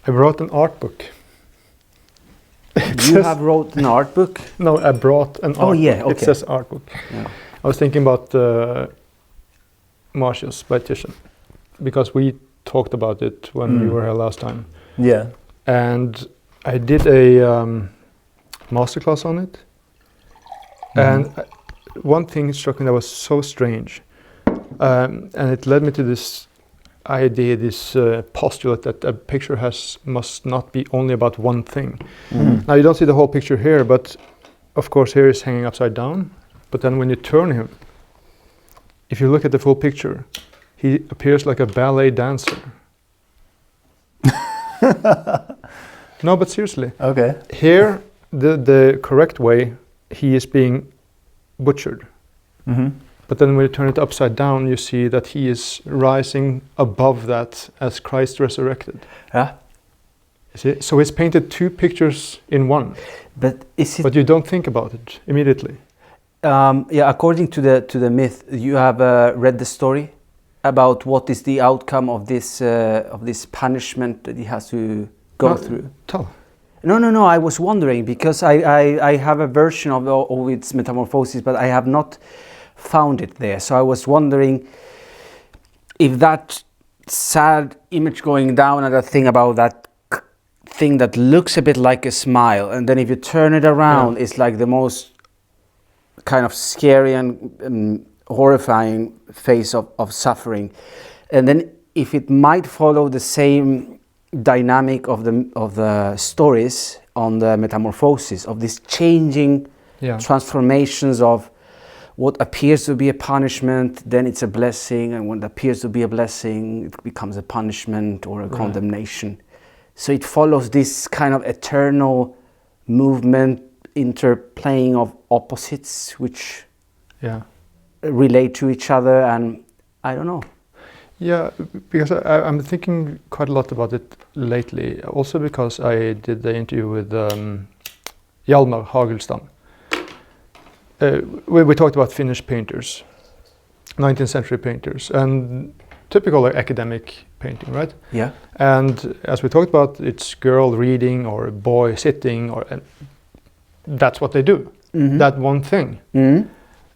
I wrote an art book. You have wrote an art book? No, I brought an art book. Okay. It says art book. Yeah. I was thinking about Marsyas by Titian, because we talked about it when we were here last time. Yeah. And I did a masterclass on it. And one thing struck me that was so strange. And it led me to this idea, this postulate that a picture must not be only about one thing. Now you don't see the whole picture here, but of course here he's hanging upside down. But then when you turn him, if you look at the full picture, he appears like a ballet dancer. No, but seriously. Okay. Here, the correct way, he is being butchered. But then when you turn it upside down, you see that he is rising above that as Christ resurrected. Yeah. See? So he's painted two pictures in one. But is it? But you don't think about it immediately. Yeah. According to the myth, you have read the story about what is the outcome of this punishment that he has to go through. Tell. No. I was wondering because I have a version of its metamorphosis, but I have not found it there. So I was wondering if that sad image going down and that thing about that thing that looks a bit like a smile, and then if you turn it around, it's like the most kind of scary and horrifying face of suffering. And then if it might follow the same dynamic of the stories on the metamorphosis of these changing transformations of what appears to be a punishment, then it's a blessing, and when it appears to be a blessing, it becomes a punishment or a condemnation. So it follows this kind of eternal movement, interplaying of opposites which relate to each other, and I don't know. Yeah, because I'm thinking quite a lot about it lately, also because I did the interview with Hjalmar Hagelstam. We talked about Finnish painters, 19th century painters, and typical like, academic painting, right? Yeah. And as we talked about, it's girl reading or a boy sitting, and that's what they do, that one thing.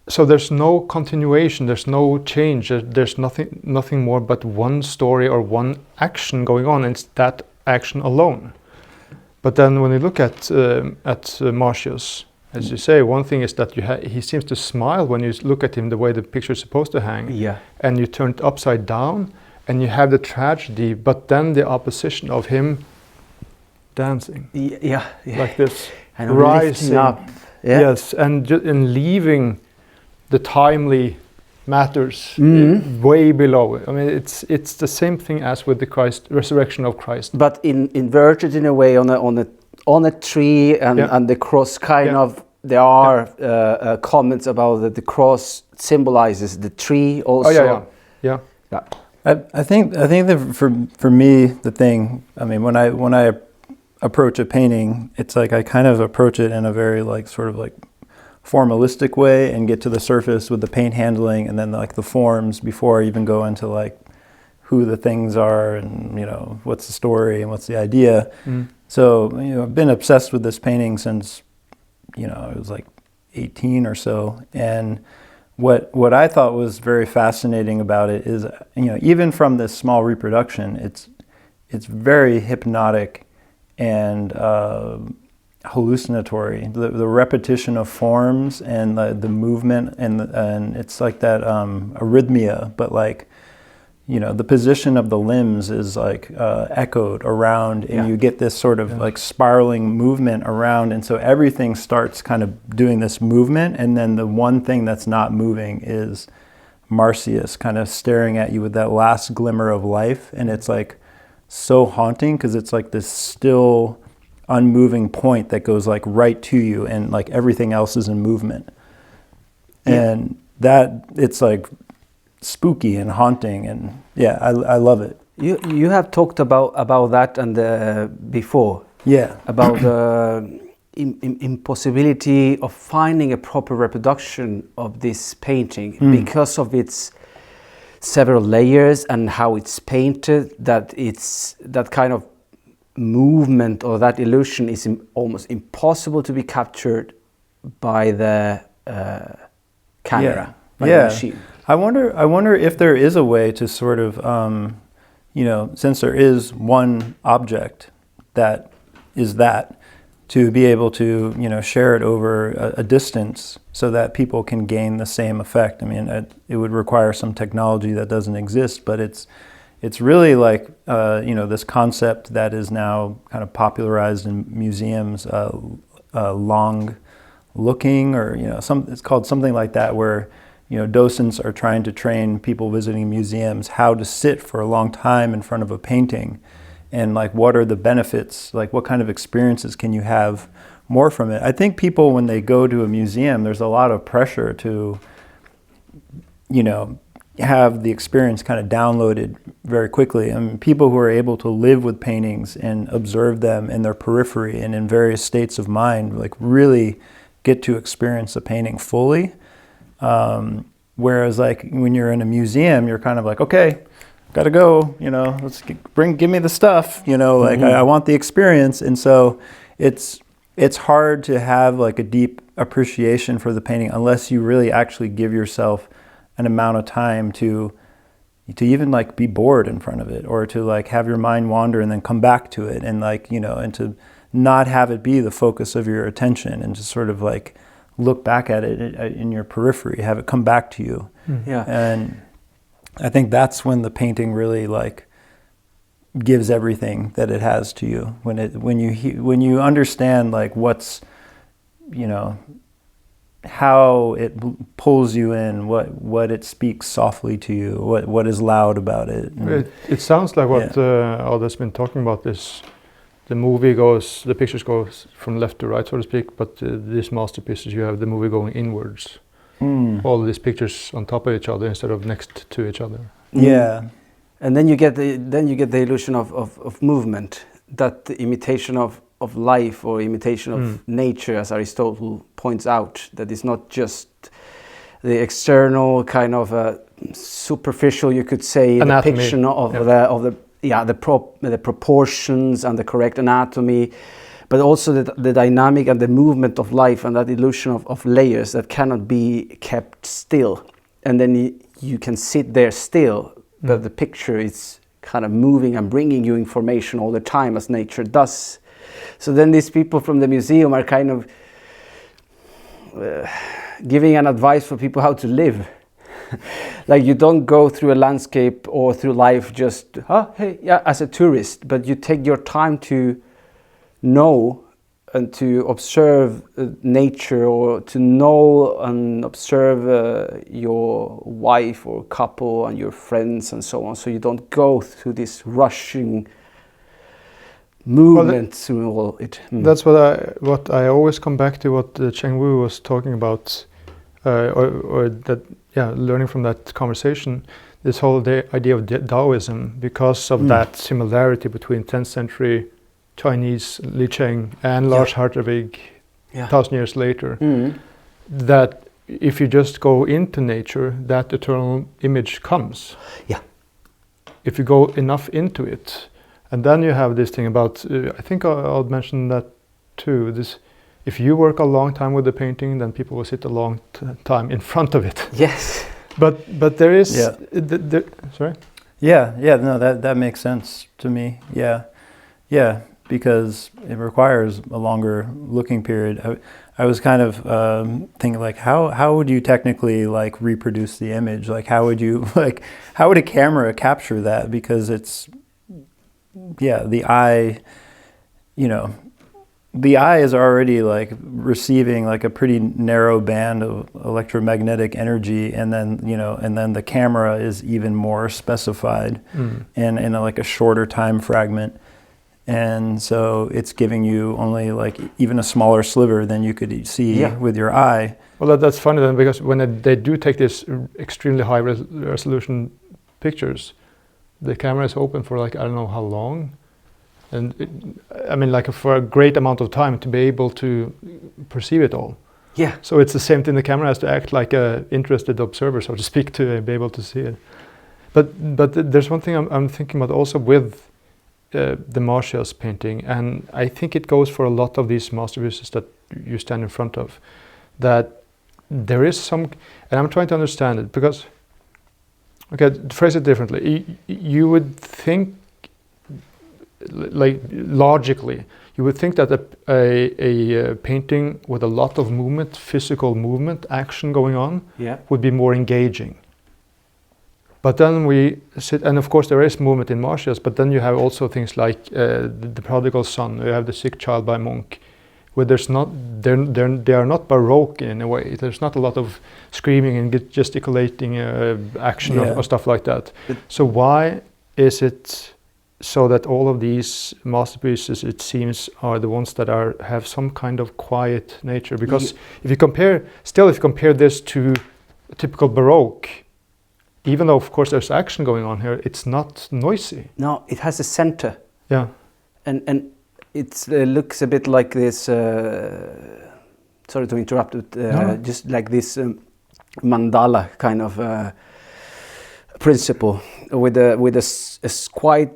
So there's no continuation, there's no change, there's nothing more but one story or one action going on, and it's that action alone. But then when you look at Marsyas, as you say, one thing is that he seems to smile when you look at him the way the picture is supposed to hang. Yeah. And you turn it upside down, and you have the tragedy, but then the opposition of him dancing. Yeah. Like this. And rising lifting up. Yeah. Yes, and leaving the timely matters way below. I mean, it's the same thing as with the resurrection of Christ. But inverted in a way on a tree and the cross kind of. There are comments about that the cross symbolizes the tree also. Oh yeah. I think that for me the thing. I mean, when I approach a painting, it's like I kind of approach it in a very like sort of like formalistic way and get to the surface with the paint handling and then like the forms before I even go into like who the things are and what's the story and what's the idea. So I've been obsessed with this painting since I was like 18 or so, and what I thought was very fascinating about it is even from this small reproduction, it's very hypnotic and hallucinatory. The repetition of forms and the movement and it's like that arrhythmia, but like the position of the limbs is like echoed around, and you get this sort of like spiraling movement around, and so everything starts kind of doing this movement, and then the one thing that's not moving is Marsyas kind of staring at you with that last glimmer of life, and it's like so haunting because it's like this still unmoving point that goes like right to you, and like everything else is in movement, and that it's like spooky and haunting, and I love it. You have talked about that and before. Yeah. About the impossibility of finding a proper reproduction of this painting because of its several layers and how it's painted. That it's that kind of movement or that illusion is almost impossible to be captured by the camera, by the machine. I wonder if there is a way to sort of, since there is one object that is that, to be able to, share it over a distance so that people can gain the same effect. I mean, it would require some technology that doesn't exist, but it's really like, this concept that is now kind of popularized in museums, long looking, or, it's called something like that, where, docents are trying to train people visiting museums how to sit for a long time in front of a painting, and like what are the benefits, like what kind of experiences can you have more from it. I think people, when they go to a museum, there's a lot of pressure to, have the experience kind of downloaded very quickly. I mean, people who are able to live with paintings and observe them in their periphery and in various states of mind, like really get to experience a painting fully. Whereas like when you're in a museum, you're kind of like, okay, gotta go, let's give me the stuff, like I want the experience. And so it's hard to have like a deep appreciation for the painting unless you really actually give yourself an amount of time to even like be bored in front of it, or to like have your mind wander and then come back to it, and like, and to not have it be the focus of your attention, and to sort of like look back at it in your periphery, have it come back to you. Yeah. And I think that's when the painting really like gives everything that it has to you. When you understand like what's, how it pulls you in, what it speaks softly to you, what is loud about it. It sounds like what Alda's been talking about is the pictures goes from left to right, so to speak, but these masterpieces, you have the movie going inwards. All these pictures on top of each other instead of next to each other. Yeah. And then you get the illusion of movement, that the imitation of life, or imitation of nature, as Aristotle points out, that is not just the external kind of superficial, you could say, anatomy. Depiction of the proportions and the correct anatomy, but also the dynamic and the movement of life, and that illusion of layers that cannot be kept still. And then you can sit there still, but the picture is kind of moving and bringing you information all the time, as nature does. So then these people from the museum are kind of giving an advice for people how to live. Like, you don't go through a landscape or through life just, as a tourist, but you take your time to know and to observe nature, or to know and observe your wife or couple and your friends and so on, so you don't go through this rushing movement through all it. That's what I always come back to, what Cheng Wu was talking about, or that, learning from that conversation, this whole idea of Taoism, because of that similarity between 10th century Chinese Li Cheng and Lars Hartwig 1,000 years later, that if you just go into nature, that eternal image comes. Yeah. If you go enough into it. And then you have this thing about, I think I'll mention that too, this, if you work a long time with the painting, then people will sit a long time in front of it. Yes. But there is, sorry? No, that makes sense to me. Yeah, because it requires a longer looking period. I was kind of thinking like, how would you technically like reproduce the image? Like, how would a camera capture that? Because it's, the eye, the eye is already like receiving like a pretty narrow band of electromagnetic energy, and then the camera is even more specified and in like a shorter time fragment. And so it's giving you only like even a smaller sliver than you could see with your eye. Well, that's funny then, because when they do take this extremely high resolution pictures, the camera is open for like, I don't know how long. And for a great amount of time to be able to perceive it all. Yeah. So it's the same thing, the camera has to act like a interested observer, so to speak, to be able to see it. But there's one thing I'm thinking about also with the Marsyas painting, and I think it goes for a lot of these masterpieces that you stand in front of, that there is some, and I'm trying to understand it because, okay, to phrase it differently, you would think, like logically, you would think that a painting with a lot of movement, physical movement, action going on, would be more engaging. But then we sit, and of course there is movement in Marsyas, but then you have also things like the prodigal son, you have the sick child by Monk, where there's not, they are not baroque in a way. There's not a lot of screaming and gesticulating action or stuff like that. So why is it so that all of these masterpieces, it seems, are the ones that have some kind of quiet nature? Because if you compare this to a typical baroque, even though of course there's action going on here, it's not noisy. No, it has a center. Yeah. And it looks a bit like this, sorry to interrupt, but just like this mandala kind of principle with a quite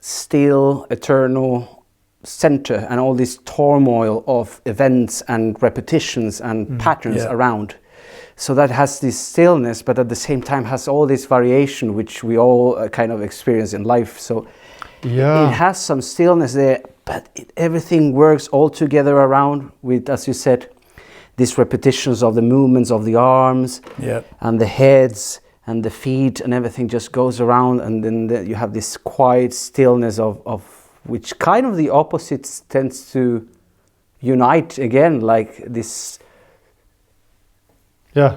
still, eternal center and all this turmoil of events and repetitions and patterns around. So that has this stillness, but at the same time has all this variation which we all kind of experience in life. So it has some stillness there, but everything works all together around with, as you said, these repetitions of the movements of the arms and the heads and the feet, and everything just goes around, and then you have this quiet stillness of which kind of the opposites tends to unite again, like this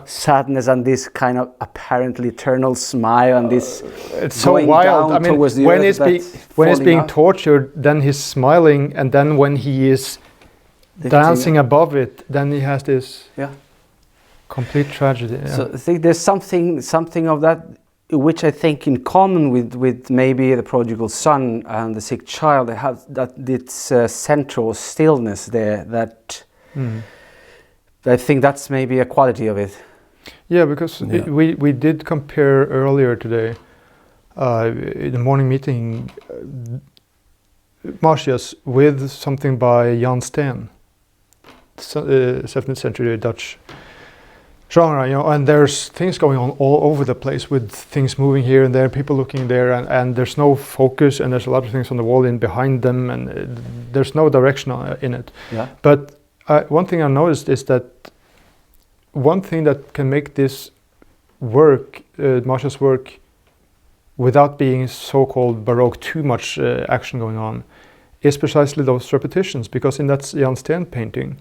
sadness and this kind of apparently eternal smile and this it's so wild. I mean, when he's being tortured, then he's smiling, and then when he is dancing above it, then he has this complete tragedy. So I think there's something of that which I think in common with maybe the prodigal son and the sick child. They have that this central stillness there that I think that's maybe a quality of it. Yeah, because we did compare earlier today in the morning meeting Marsyas with something by Jan Steen, 17th century Dutch genre, and there's things going on all over the place with things moving here and there, people looking there, and there's no focus, and there's a lot of things on the wall in behind them, and there's no direction in it. But one thing I noticed is that one thing that can make this work, Marsyas' work, without being so-called baroque, too much action going on, is precisely those repetitions. Because in that Jan Steen painting,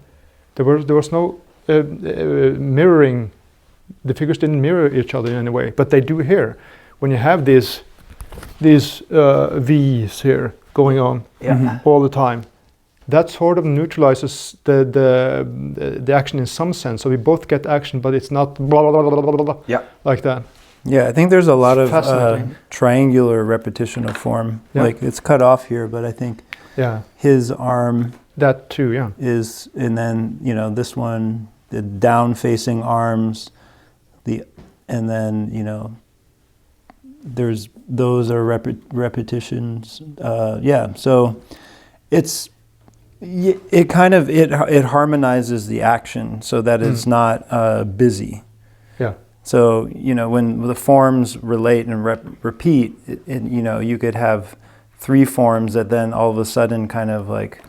there was no mirroring. The figures didn't mirror each other in any way, but they do here. When you have these V's here going on all the time, that sort of neutralizes the action in some sense. So we both get action, but it's not blah, blah, blah, blah, blah, blah, like that. Yeah, I think there's a lot of triangular repetition of form. Like it's cut off here, but I think his arm that too, is, and then this one, the down-facing arms, and then there's those are repetitions. So it harmonizes the action so that it's not busy. So when the forms relate and repeat, you could have three forms that then all of a sudden kind of like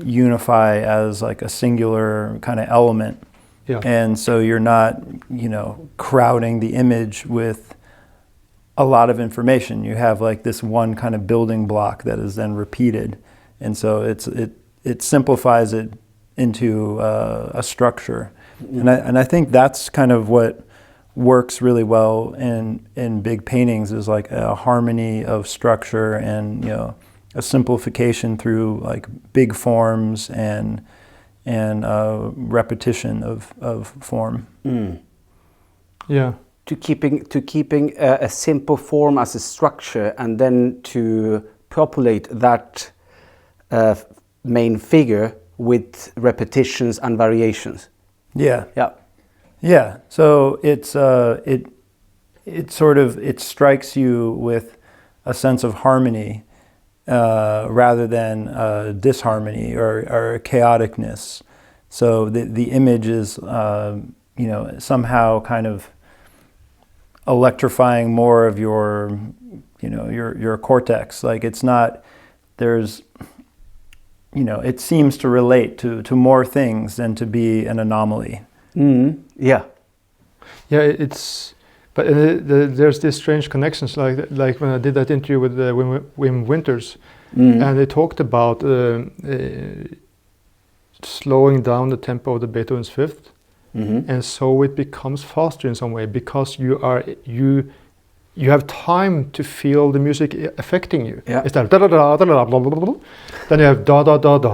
unify as like a singular kind of element. And so you're not crowding the image with a lot of information. You have like this one kind of building block that is then repeated, and so it simplifies it into a structure. And I think that's kind of what works really well in big paintings, is like a harmony of structure and a simplification through like big forms and repetition of form. To keeping a simple form as a structure, and then to populate that main figure with repetitions and variations. So it strikes you with a sense of harmony, rather than disharmony or chaoticness. So the image is, somehow kind of electrifying more of your cortex. Like it's not, there's, it seems to relate to more things than to be an anomaly. Yeah. Yeah, but there's these strange connections, like when I did that interview with Wim Winters, and they talked about slowing down the tempo of the Beethoven's Fifth, and so it becomes faster in some way because you have time to feel the music affecting you. Yeah. Instead of da da da da da blah blah blah, then you have da da da da.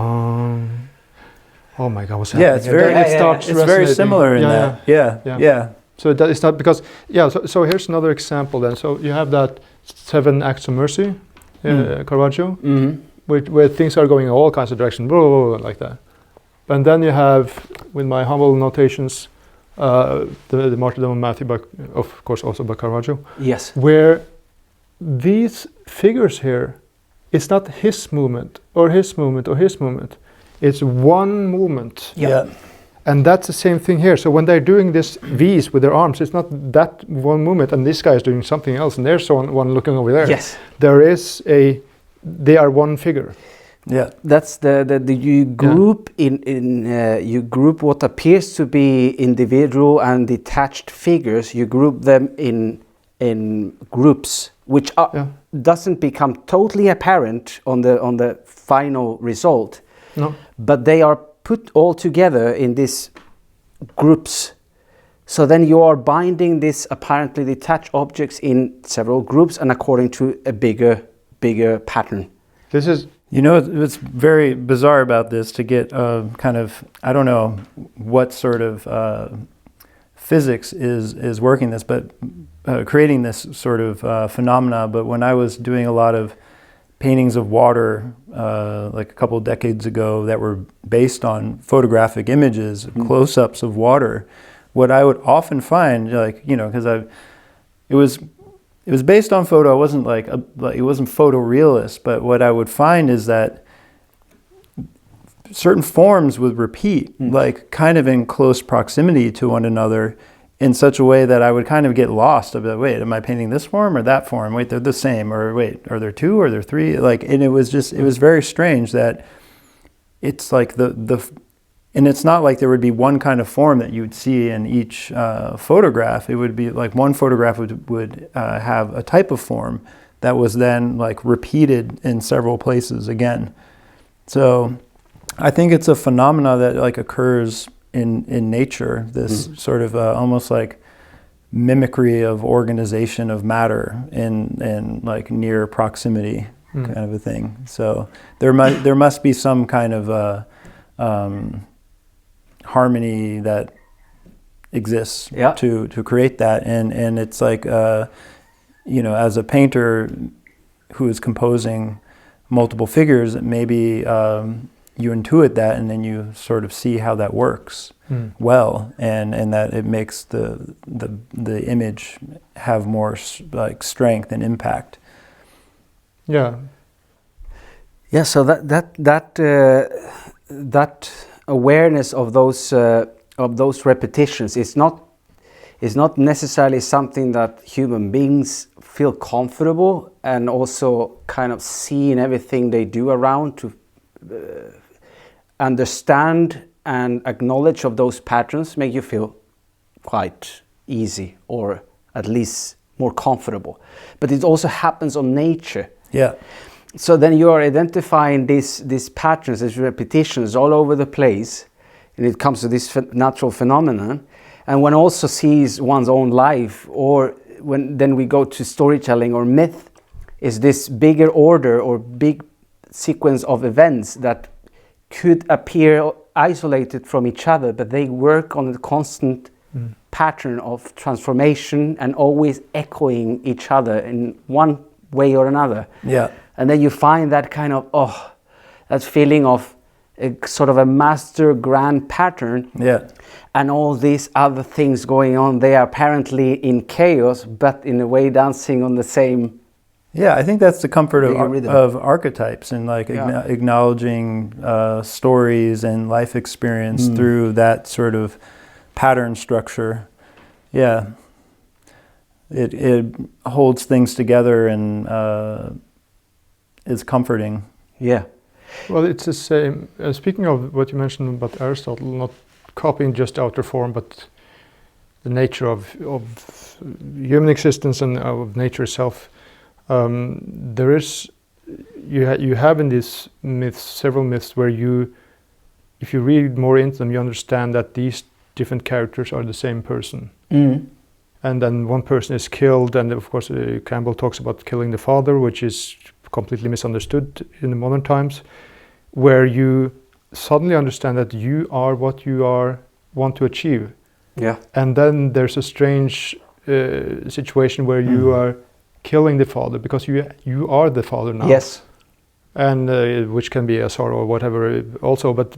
Oh my God, what's happening? Yeah, it's very similar in that. Yeah. So that is not because So here's another example then. So you have that 7 Acts of Mercy, Caravaggio, where things are going in all kinds of directions, blah, blah, blah, like that. And then you have, with my humble notations, the Martyrdom of Matthew, of course also by Caravaggio. Yes. Where these figures here, it's not his movement or his movement or his movement. It's one movement. Yeah. And that's the same thing here. So when they're doing this V's with their arms, it's not that one movement and this guy is doing something else and there's one looking over there. Yes. They are one figure. Yeah. That's you group you group what appears to be individual and detached figures, you group them in groups which doesn't become totally apparent on the final result. No. But they are put all together in these groups. So then you are binding these apparently detached objects in several groups and according to a bigger pattern. This is... what's very bizarre about this, to get kind of, I don't know what sort of physics is working this, but creating this sort of phenomena. But when I was doing a lot of paintings of water like a couple of decades ago that were based on photographic images, close-ups of water, what I would often find, because it was based on photo. It wasn't it wasn't photorealist, but what I would find is that certain forms would repeat, like kind of in close proximity to one another, in such a way that I would kind of get lost. I'd be like, wait, am I painting this form or that form? Wait, they're the same. Or wait, are there 2 or are there 3? And it was very strange that it's like and it's not like there would be one kind of form that you would see in each photograph. It would be like one photograph would have a type of form that was then like repeated in several places again. So I think it's a phenomena that like occurs in nature, this sort of almost like mimicry of organization of matter in like near proximity kind of a thing. So there must be some kind of harmony that exists to create that, and it's like as a painter who is composing multiple figures, maybe you intuit that, and then you sort of see how that works well, and that it makes the image have more like strength and impact. Yeah. So that awareness of those repetitions is not necessarily something that human beings feel comfortable and also kind of see in everything they do around, to understand and acknowledge of those patterns make you feel quite easy, or at least more comfortable. But it also happens on nature. Yeah. So then you are identifying these patterns, these repetitions all over the place, and it comes to this natural phenomenon. And one also sees one's own life, or then we go to storytelling or myth, is this bigger order or big sequence of events that could appear isolated from each other, but they work on a constant pattern of transformation and always echoing each other in one way or another. Yeah. And then you find that kind of, that feeling of a sort of a master grand pattern. Yeah. And all these other things going on, they are apparently in chaos, but in a way dancing on the same Yeah, I think that's the comfort Bigger rhythm. of archetypes and like Yeah. acknowledging stories and life experience through that sort of pattern structure. Yeah, it holds things together and is comforting. Yeah. Well, it's the same. Speaking of what you mentioned about Aristotle, not copying just outer form, but the nature of human existence and of nature itself. There is, you have in these myths several myths where if you read more into them, you understand that these different characters are the same person. And then one person is killed, and of course Campbell talks about killing the father, which is completely misunderstood in the modern times, where you suddenly understand that you are what you want to achieve. Yeah. And then there's a strange situation where you are killing the father because you are the father now. Yes. And which can be a sorrow or whatever also, but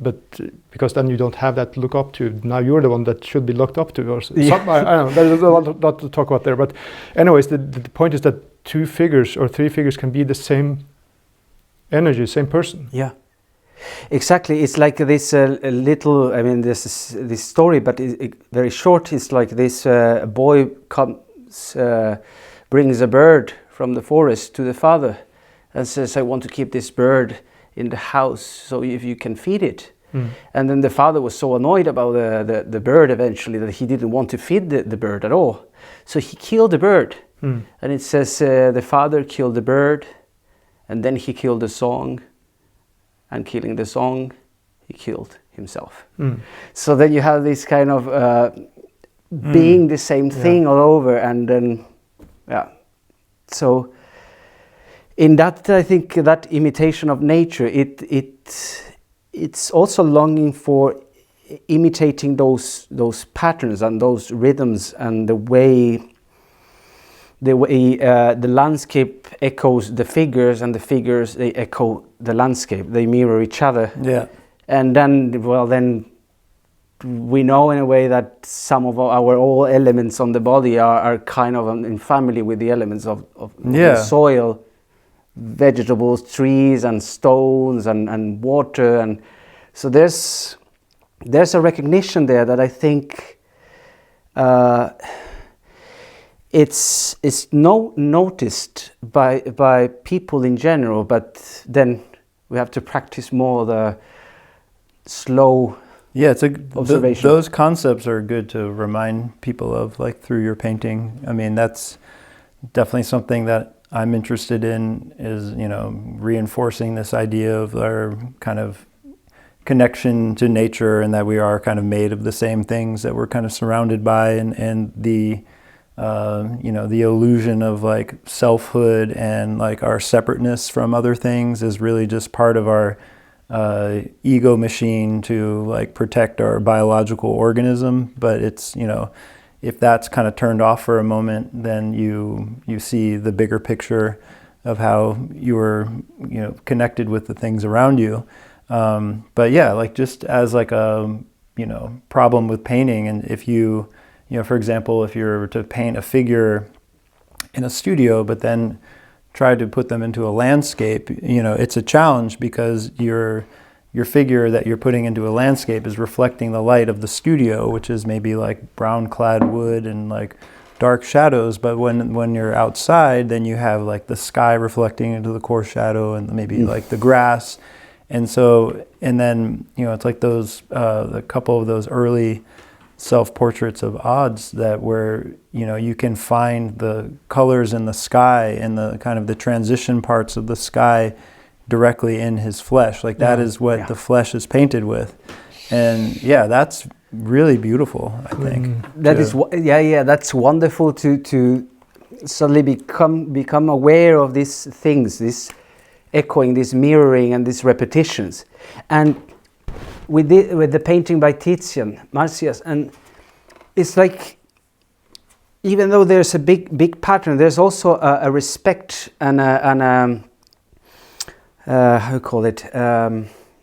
because then you don't have that to look up to. Now you're the one that should be looked up to. Or Yeah. I don't know. There's a lot to talk about there. But anyways, the point is that two figures or three figures can be the same energy, same person. Yeah. Exactly. It's like this little. I mean, this story, but very short. It's like this boy comes, brings a bird from the forest to the father, and says, "I want to keep this bird in the house, so if you can feed it." And then the father was so annoyed about the bird eventually that he didn't want to feed the bird at all. So he killed the bird. And it says the father killed the bird, and then he killed the song. And killing the song, he killed himself. So then you have this kind of being the same thing all over, and then, yeah. So in that, I think that imitation of nature, it's also longing for imitating those patterns and those rhythms and the way the landscape echoes the figures, and the figures, they echo the landscape. They mirror each other. Yeah. And then we know in a way that some of our all elements on the body are kind of in family with the elements of the soil, vegetables, trees, and stones, and water. And so there's a recognition there that I think it's noticed by people in general, but then we have to practice more the slow observation. Those concepts are good to remind people of, like through your painting. I mean, that's definitely something that I'm interested in, is, reinforcing this idea of our kind of connection to nature, and that we are kind of made of the same things that we're kind of surrounded by, and the the illusion of like selfhood and like our separateness from other things is really just part of our ego machine to like protect our biological organism. But it's, if that's kind of turned off for a moment, then you see the bigger picture of how you're connected with the things around you. But yeah, like just as like a problem with painting, and if you for example, if you're to paint a figure in a studio, but then try to put them into a landscape, it's a challenge, because your figure that you're putting into a landscape is reflecting the light of the studio, which is maybe like brown clad wood and like dark shadows. But when you're outside, then you have like the sky reflecting into the core shadow, and maybe like the grass. And then it's like those a couple of those early self-portraits of Odds that where you can find the colors in the sky and the kind of the transition parts of the sky directly in his flesh. Like that is what the flesh is painted with. And that's really beautiful, I think. That's wonderful to suddenly become aware of these things, this echoing, this mirroring, and these repetitions. And with the painting by Titian, Marsyas, and it's like, even though there's a big pattern, there's also a respect and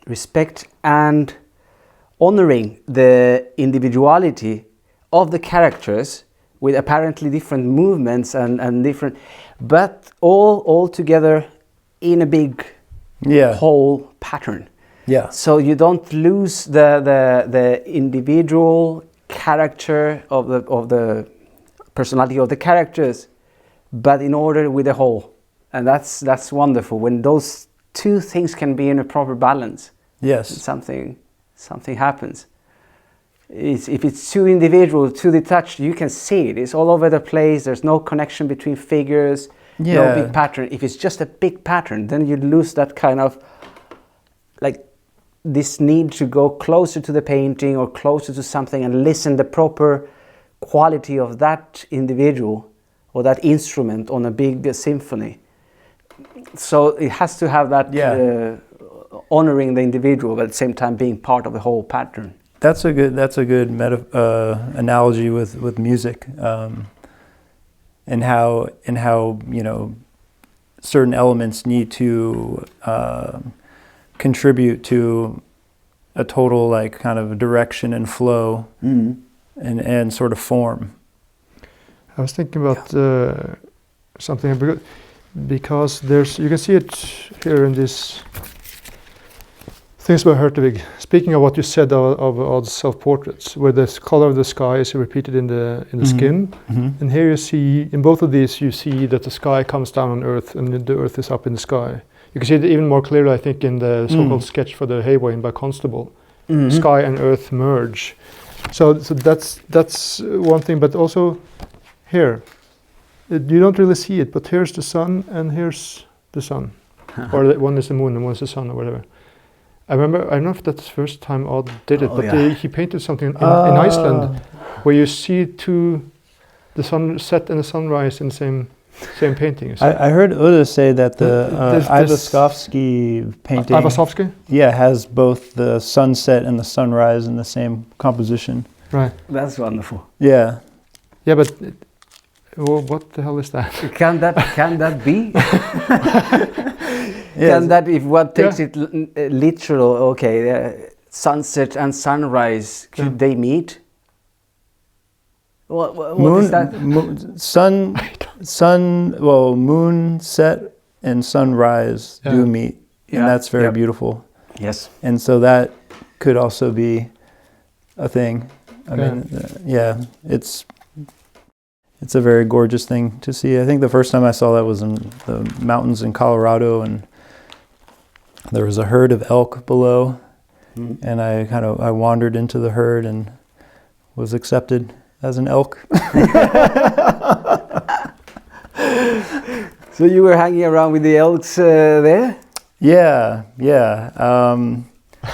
respect and honoring the individuality of the characters, with apparently different movements and different, but all together in a big whole pattern. Yeah. So you don't lose the individual character of the personality of the characters, but in order with the whole. And that's wonderful when those two things can be in a proper balance. Yes. Something happens. If it's too individual, too detached, you can see it. It's all over the place. There's no connection between figures, no big pattern. If it's just a big pattern, then you lose that kind of like this need to go closer to the painting or closer to something and listen the proper quality of that individual or that instrument on a big symphony. So it has to have that honoring the individual, but at the same time being part of the whole pattern. That's a good analogy with music, and how certain elements need to contribute to a total like kind of direction and flow and sort of form. I was thinking about something because you can see it here in this things about Hertwig. Speaking of what you said of self-portraits, where the color of the sky is repeated in the skin, and here you see in both of these you see that the sky comes down on Earth and the Earth is up in the sky. You can see it even more clearly, I think, in the so-called sketch for the Hayway by Constable. Sky and Earth merge. So that's one thing, but also here you don't really see it, but here's the sun and here's the sun, or one is the moon and one is the sun or whatever. I don't know if that's the first time Odd did it, he painted something in Iceland where you see the sunset and the sunrise in the same painting. So I heard Uda say that the Ivasovsky painting has both the sunset and the sunrise in the same composition. Right. That's wonderful. Yeah. Yeah, but what the hell is that? Can that be? Can that, if one takes it literal, sunset and sunrise, could they meet? What is that? Moon set and sunrise do meet, and that's very beautiful. Yes. And so that could also be a thing. I mean, it's a very gorgeous thing to see. I think the first time I saw that was in the mountains in Colorado, and there was a herd of elk below, and I wandered into the herd and was accepted as an elk. So you were hanging around with the elks there? Yeah.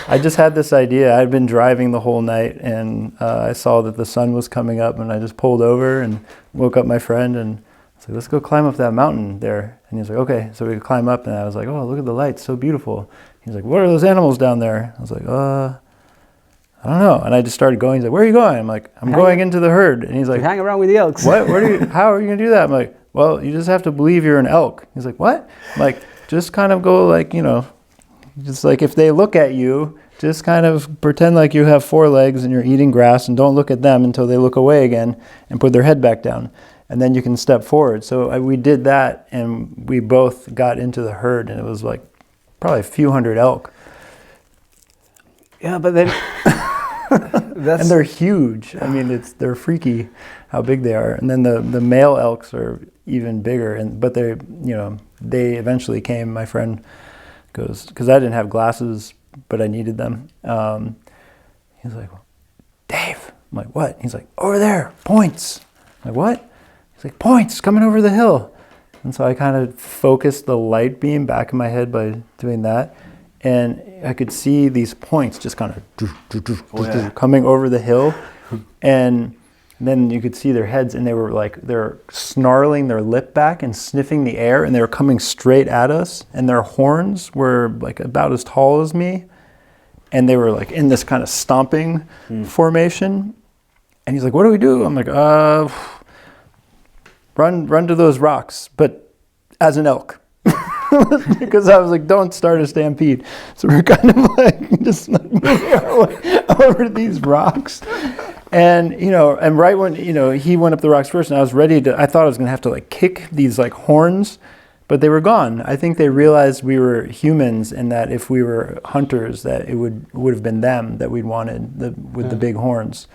I just had this idea. I'd been driving the whole night, and I saw that the sun was coming up, and I just pulled over and woke up my friend, and I was like, let's go climb up that mountain there. And he's like, okay. So we could climb up, and I was like, oh, look at the lights, so beautiful. He's like, what are those animals down there? I was like, I don't know. And I just started going. He's like, where are you going? I'm like, I'm going into the herd. And he's like, hang around with the elks. What? How are you going to do that? I'm like, well, you just have to believe you're an elk. He's like, what? I'm like, just kind of go like, just like if they look at you, just kind of pretend like you have 4 legs and you're eating grass, and don't look at them until they look away again and put their head back down. And then you can step forward. So we did that, and we both got into the herd, and it was like probably a few hundred elk. Yeah, but then... and they're huge. I mean, they're freaky how big they are. And then the male elks are even bigger. But they eventually came. My friend goes, because I didn't have glasses, but I needed them. He's like, Dave. I'm like, what? He's like, over there, points. I'm like, what? He's like, points coming over the hill. And so I kind of focused the light beam back in my head by doing that. And I could see these points just kind of coming over the hill. And then you could see their heads, and they're snarling their lip back and sniffing the air, and they were coming straight at us. And their horns were like about as tall as me. And they were like in this kind of stomping formation. And he's like, what do we do? I'm like, run to those rocks, but as an elk. Because I was like, don't start a stampede. So we're kind of like just like moving our way over these rocks. And and right when he went up the rocks first, and I thought I was gonna have to like kick these like horns, but they were gone. I think they realized we were humans, and that if we were hunters, that it would have been them that we'd wanted with the big horns.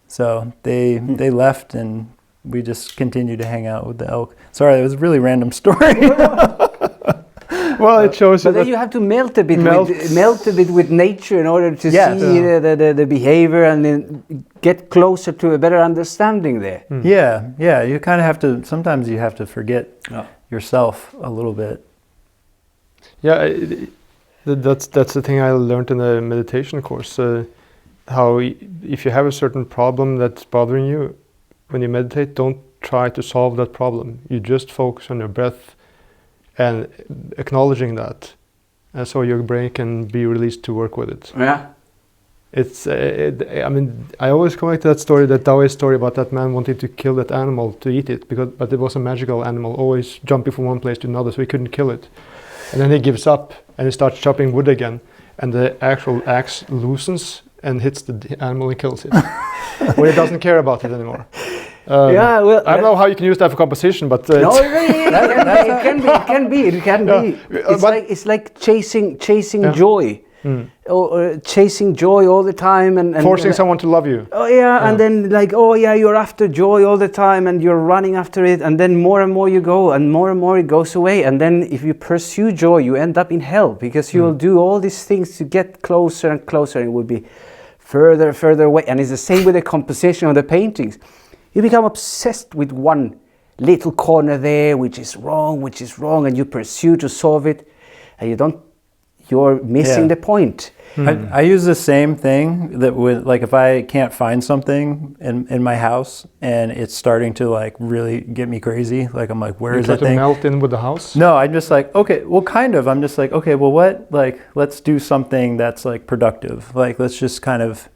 So they left, and we just continued to hang out with the elk. Sorry, that was a really random story. Well, it shows But you then that you have to melt a bit with nature in order to Yes. see the behavior and then get closer to a better understanding there. Yeah. You kind of have to. Sometimes you have to forget yourself a little bit. Yeah, that's the thing I learned in the meditation course. How if you have a certain problem that's bothering you, when you meditate, don't try to solve that problem. You just focus on your breath and acknowledging that, and so your brain can be released to work with it. Yeah. It's. I mean, I always come back to that story, that Taoist story about that man wanting to kill that animal to eat it, but it was a magical animal, always jumping from one place to another, so he couldn't kill it. And then he gives up and he starts chopping wood again, and the actual axe loosens and hits the animal and kills it. When he doesn't care about it anymore. Yeah, well, I don't know how you can use that for composition, but no, it can be. It's like chasing joy, or chasing joy all the time, and forcing someone to love you. Oh yeah, and then like, oh yeah, you're after joy all the time, and you're running after it, and then more and more you go, and more it goes away, and then if you pursue joy, you end up in hell, because you will do all these things to get closer and closer, and it will be further away. And it's the same with the composition of the paintings. You become obsessed with one little corner there, which is wrong, and you pursue to solve it, and you're missing the point. I use the same thing that with, like, if I can't find something in my house and it's starting to like really get me crazy, like I'm like, where is that thing? You try to melt in with the house? No, I'm just like, okay, well, kind of. I'm just like, okay, well, what? Like, let's do something that's like productive. Like, let's just kind of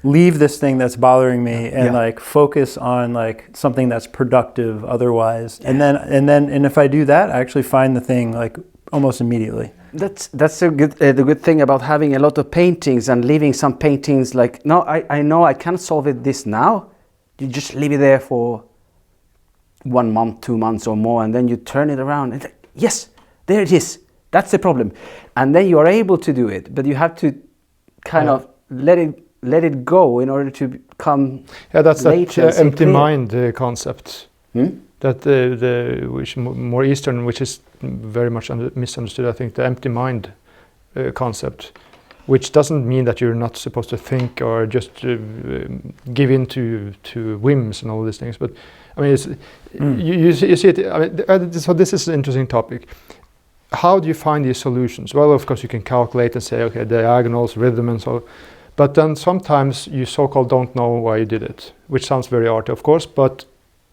leave this thing that's bothering me and like focus on like something that's productive otherwise. And then if I do that, I actually find the thing like almost immediately. That's a good the good thing about having a lot of paintings and leaving some paintings like, no, I know I can't solve this now. You just leave it there for 1 month, 2 months or more, and then you turn it around and yes, there it is. That's the problem. And then you are able to do it, but you have to kind of let it go in order to come. Yeah, that's later that empty mind concept. That which more Eastern, which is very much misunderstood. I think the empty mind concept, which doesn't mean that you're not supposed to think or just give in to whims and all these things. But I mean, it's, you see it. I mean, so this is an interesting topic. How do you find these solutions? Well, of course, you can calculate and say, okay, diagonals, rhythm, and so. But then sometimes you so-called don't know why you did it, which sounds very arty, of course, but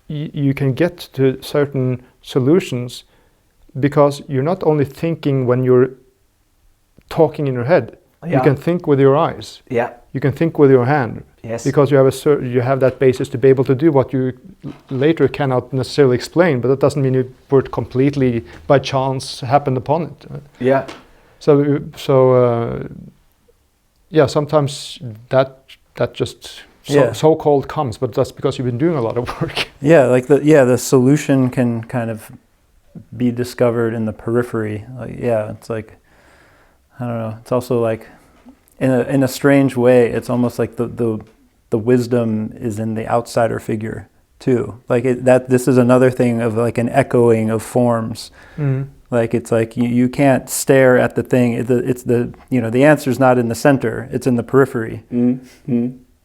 you can get to certain solutions because you're not only thinking when you're talking in your head. You can think with your eyes. You can think with your hand. Because you have you have that basis to be able to do what you later cannot necessarily explain, but that doesn't mean you were completely by chance happened upon it. Sometimes that just so-called comes, but that's because you've been doing a lot of work. The solution can kind of be discovered in the periphery. It's like, I don't know. It's also like, in a strange way, it's almost like the wisdom is in the outsider figure too. Like this is another thing of like an echoing of forms. Like it's like you can't stare at the thing. It's the answer's not in the center. It's in the periphery.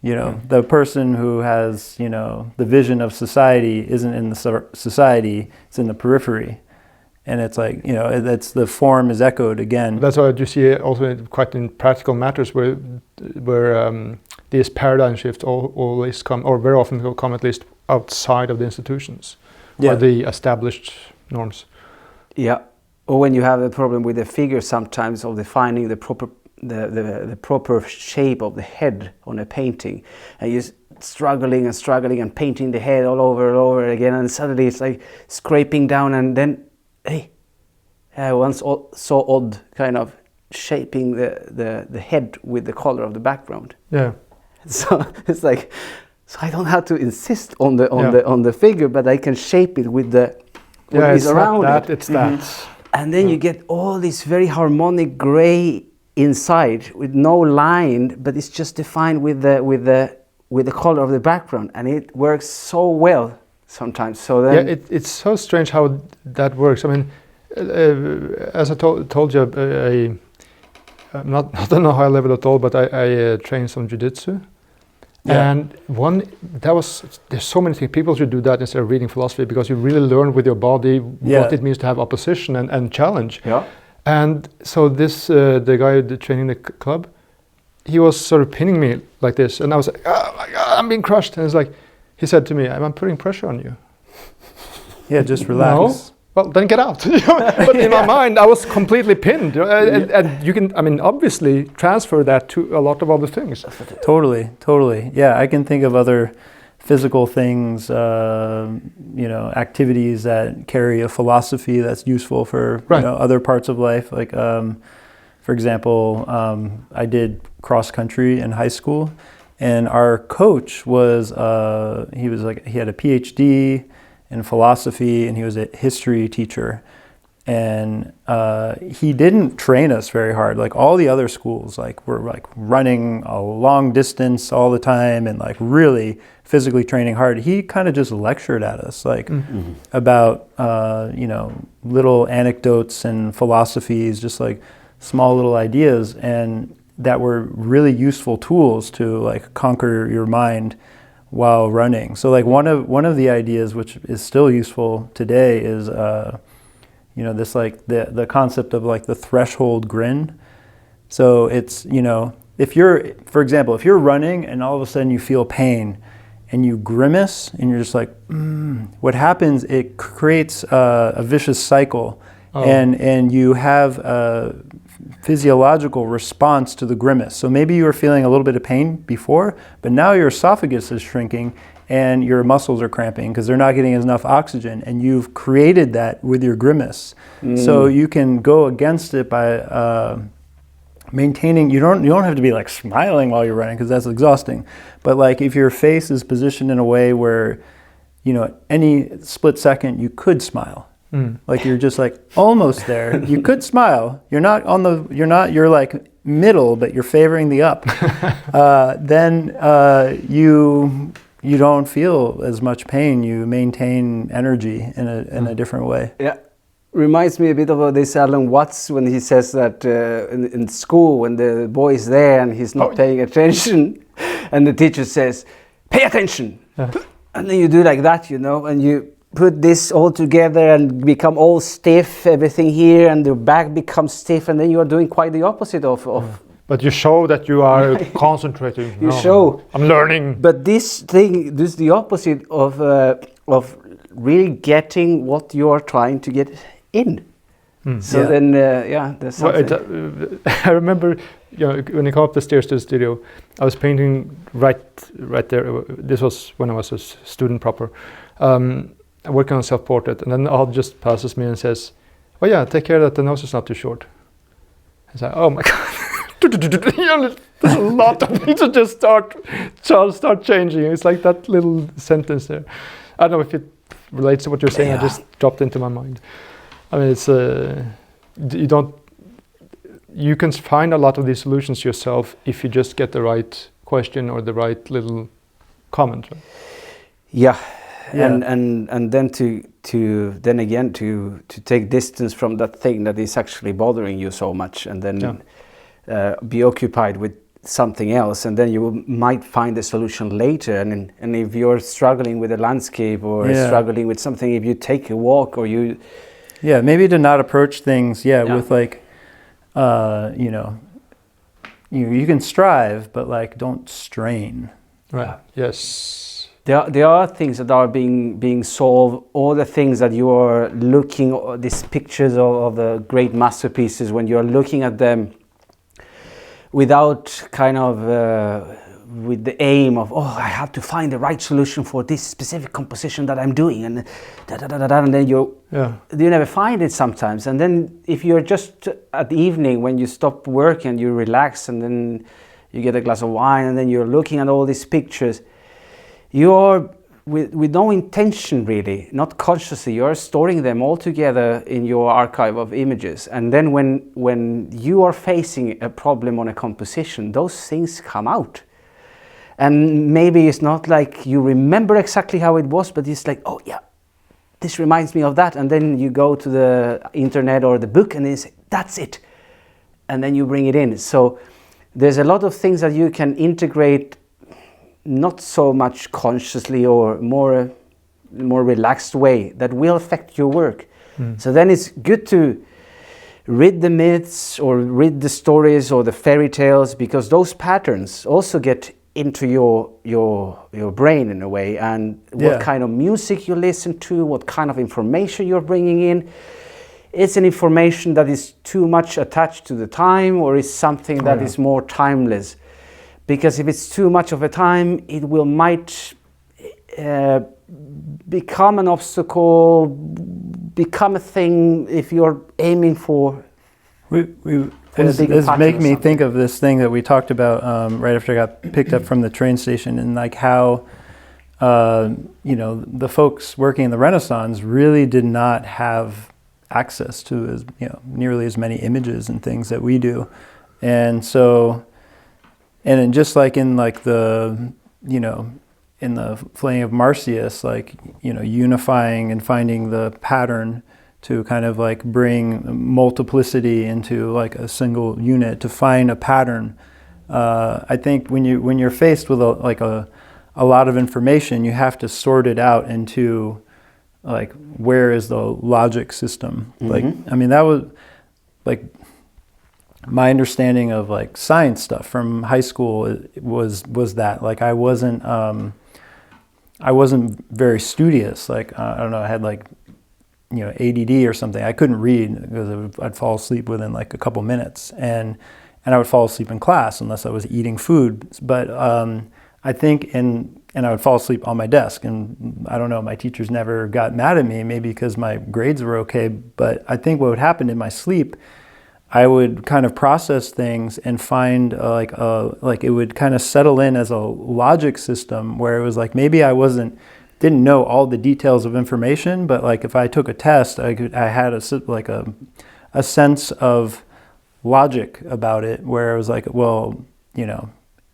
The person who has the vision of society isn't in the society. It's in the periphery, and it's like that's the form is echoed again. That's why you see also quite in practical matters where these paradigm shifts always come, or very often come at least outside of the institutions or the established norms. Or when you have a problem with the figure sometimes of defining the proper shape of the head on a painting, and you're struggling and painting the head all over again, and suddenly it's like scraping down, and then I once saw Odd kind of shaping the head with the color of the background. So it's like, So I don't have to insist on the figure, but I can shape it with the what is around not that, it. it's that. And then you get all this very harmonic gray inside with no line, but it's just defined with the color of the background, and it works so well sometimes. So then it's so strange how that works. I mean, as I told you, not on a high level at all, but I trained some jiu-jitsu. Yeah. And there's so many things. People should do that instead of reading philosophy, because you really learn with your body what it means to have opposition and challenge. Yeah. And so this, the guy training the club, he was sort of pinning me like this, and I was like, oh my God, I'm being crushed. And it's like, he said to me, I'm putting pressure on you. Yeah, just relax. No? Well, then get out. But in my mind, I was completely pinned. And you can, I mean, obviously transfer that to a lot of other things. Totally. Yeah, I can think of other physical things, activities that carry a philosophy that's useful for other parts of life. Like, for example, I did cross country in high school, and our coach was he had a PhD in philosophy, and he was a history teacher. And he didn't train us very hard. Like all the other schools, were running a long distance all the time and really physically training hard. He kind of just lectured at us about little anecdotes and philosophies, just small little ideas, and that were really useful tools to conquer your mind while running. So one of the ideas, which is still useful today, is this the concept of the threshold grin. So it's, if you're running and all of a sudden you feel pain and you grimace and you're just what happens, it creates a vicious cycle. And you have a physiological response to the grimace. So maybe you were feeling a little bit of pain before, but now your esophagus is shrinking and your muscles are cramping because they're not getting enough oxygen, and you've created that with your grimace. So you can go against it by maintaining. You don't have to be smiling while you're running, because that's exhausting. But if your face is positioned in a way where any split second you could smile. You're just almost there. You could smile. You're middle, but you're favoring the up. Then you don't feel as much pain. You maintain energy in a different way. Yeah, reminds me a bit of this Alan Watts when he says that in school when the boy is there and he's not paying attention, and the teacher says, "Pay attention," and then you do like that, and you put this all together and become all stiff, everything here, and the back becomes stiff, and then you are doing quite the opposite of But you show that you are concentrating. You show. I'm learning. But this is the opposite of really getting what you are trying to get in. So then, there's something. I remember, when I came up the stairs to the studio, I was painting right there. This was when I was a student proper. Working on self-portrait, and then Al just passes me and says, "Oh yeah, take care that the nose is not too short." I was like, "Oh my God." There's a lot of things to just start changing. It's like that little sentence there. I don't know if it relates to what you're saying. I just dropped into my mind. I mean, it's you can find a lot of these solutions yourself if you just get the right question or the right little comment. Right? Yeah. And then to take distance from that thing that is actually bothering you so much, and then be occupied with something else, and then you might find a solution later. And if you're struggling with a landscape or struggling with something, if you take a walk or you maybe to not approach things with you can strive, but don't strain. Right. Yes. There are things that are being solved. All the things that you are looking, these pictures of the great masterpieces, when you are looking at them without kind of with the aim of, I have to find the right solution for this specific composition that I'm doing, and and then you never find it sometimes. And then if you're just at the evening when you stop work and you relax, and then you get a glass of wine, and then you're looking at all these pictures, you're with no intention really, not consciously, you're storing them all together in your archive of images. And then when you are facing a problem on a composition, those things come out. And maybe it's not like you remember exactly how it was, but it's like, oh yeah, this reminds me of that. And then you go to the internet or the book and then you say, that's it. And then you bring it in. So there's a lot of things that you can integrate, not so much consciously or more relaxed way, that will affect your work. So then it's good to read the myths or read the stories or the fairy tales, because those patterns also get into your brain in a way, and what kind of music you listen to, what kind of information you're bringing in. It's an information that is too much attached to the time, or is something that is more timeless. Because if it's too much of a time, it might become an obstacle, become a thing if you're aiming for. This make me think of this thing that we talked about right after I got picked up from the train station, and like how the folks working in the Renaissance really did not have access to nearly as many images and things that we do, and so. And just like in like the, in the Flaying of Marsyas, like, unifying and finding the pattern to kind of like bring multiplicity into like a single unit, to find a pattern. I think when you're faced with a lot of information, you have to sort it out into like, where is the logic system? Like, I mean, that was like, my understanding of like science stuff from high school was that like I wasn't very studious. Like I don't know, I had like ADD or something. I couldn't read because I'd fall asleep within like a couple minutes, and I would fall asleep in class unless I was eating food. But I think and I would fall asleep on my desk, and I don't know, my teachers never got mad at me, maybe because my grades were okay. But I think what would happen in my sleep, I would kind of process things and find like it would kind of settle in as a logic system, where it was like maybe I didn't know all the details of information, but like if I took a test, I had a sense of logic about it, where it was like, well,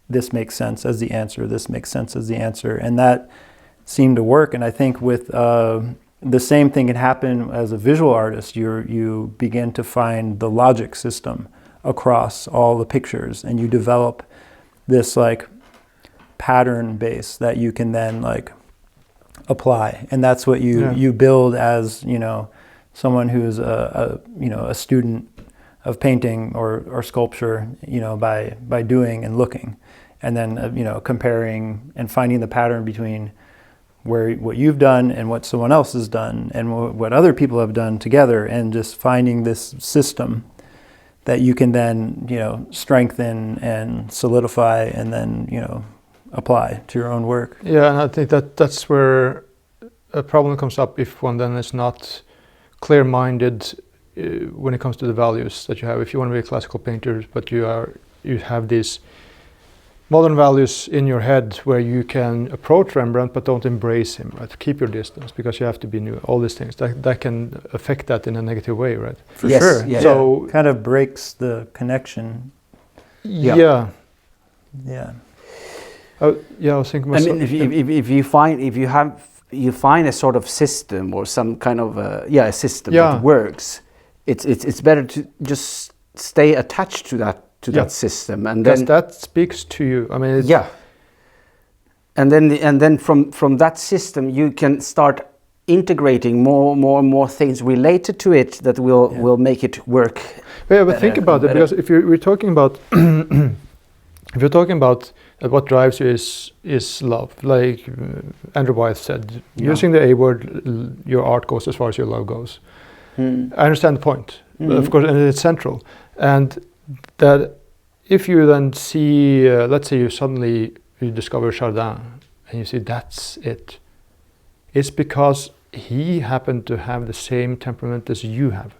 this makes sense as the answer, this makes sense as the answer, and that seemed to work. And I think with the same thing can happen as a visual artist. You begin to find the logic system across all the pictures, and you develop this like pattern base that you can then like apply, and that's what you build as someone who's a student of painting or sculpture, by doing and looking, and then comparing and finding the pattern between what you've done and what someone else has done and what other people have done together, and just finding this system that you can then strengthen and solidify and then apply to your own work. Yeah, and I think that's where a problem comes up if one then is not clear-minded when it comes to the values that you have. If you want to be a classical painter, but you have these modern values in your head where you can approach Rembrandt but don't embrace him, right? Keep your distance because you have to be new. All these things that can affect that in a negative way, right? For sure. Yeah. So it kind of breaks the connection. Yeah. I was thinking. I mean, if you find a sort of system or some kind of a system that works, it's better to just stay attached to that. That system, and then that speaks to you. I mean, and then from that system you can start integrating more things related to it that will make it work. Yeah, but think about it, because if we're talking about if you're talking about what drives you is love, like Andrew Wyeth said, using the A word, your art goes as far as your love goes. I understand the point, of course, and it's central. And that if you then see, let's say you discover Chardin and you see that's it, it's because he happened to have the same temperament as you have.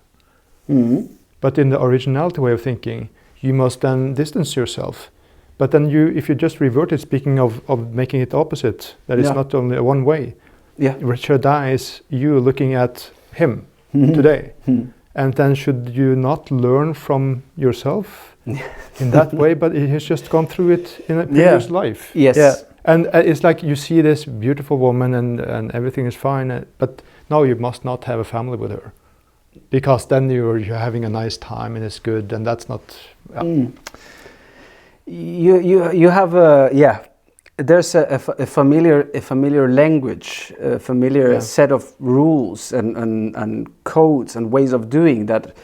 But in the originality way of thinking, you must then distance yourself But then if you just revert it, speaking of making it opposite, that it's not only one way. Yeah. Richard is you looking at him today. And then should you not learn from yourself in that way? But he has just gone through it in a previous life. Yes. Yeah. And it's like you see this beautiful woman and everything is fine, but no, you must not have a family with her. Because then you're having a nice time and it's good, and that's not... You have there's a familiar language, a familiar set of rules and codes and ways of doing that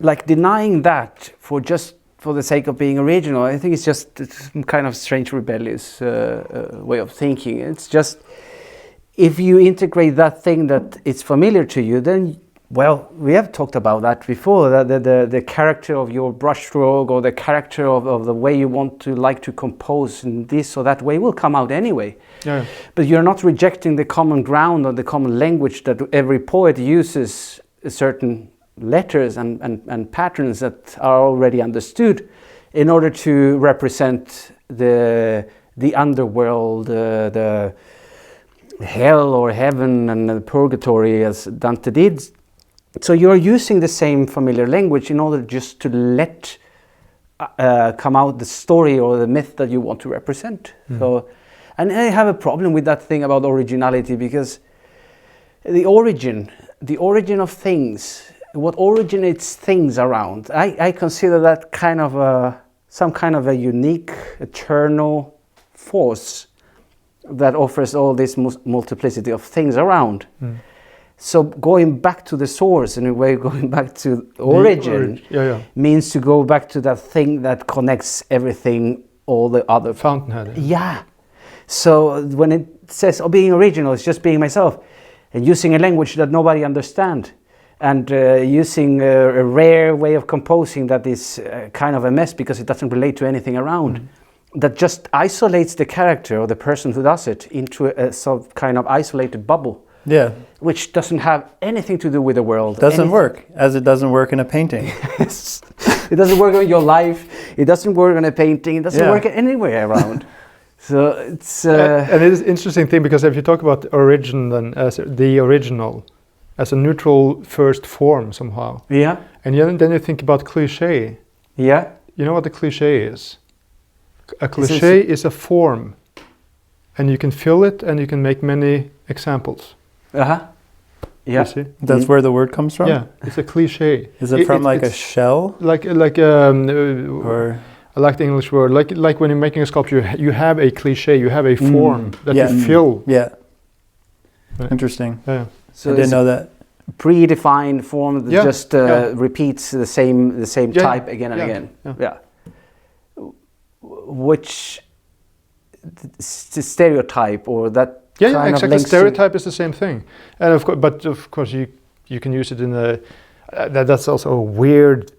like denying that for the sake of being original. I think it's just some kind of strange rebellious way of thinking. It's just, if you integrate that thing that is familiar to you, then well, we have talked about that before, that the character of your brushstroke or the character of the way you want to like to compose in this or that way will come out anyway. Yeah. But you're not rejecting the common ground or the common language that every poet uses, certain letters and patterns that are already understood in order to represent the underworld, the hell or heaven and the purgatory as Dante did. So you're using the same familiar language in order just to let come out the story or the myth that you want to represent. So, and I have a problem with that thing about originality, because the origin of things, what originates things around, I consider that kind of some kind of a unique, eternal force that offers all this multiplicity of things around. So going back to the source, in a way, going back to origin, means to go back to that thing that connects everything, all the other... Fountainhead. Yeah. So when it says, being original, it's just being myself, and using a language that nobody understands, and using a rare way of composing that is kind of a mess because it doesn't relate to anything around. That just isolates the character or the person who does it into a some kind of isolated bubble. Yeah. Which doesn't have anything to do with the world. Doesn't work, as it doesn't work in a painting. Yes. It doesn't work on your life. It doesn't work on a painting. It doesn't work anywhere around. So it's... and it is an interesting thing, because if you talk about origin then as the original, as a neutral first form somehow. Yeah. And then you think about cliché. Yeah. You know what a cliché is? A cliché is a form, and you can fill it and you can make many examples. Yeah. You see? That's where the word comes from? Yeah, it's a cliché. Is it from like a shell? Or I like the English word. Like when you're making a sculpture, you have a cliché, you have a form that you fill. Yeah. Right. Interesting. Yeah. So I didn't know that. Predefined form that just repeats the same type again and again. Yeah. Which stereotype or that kind exactly. Stereotype is the same thing, and of course you can use it in a that's also a weird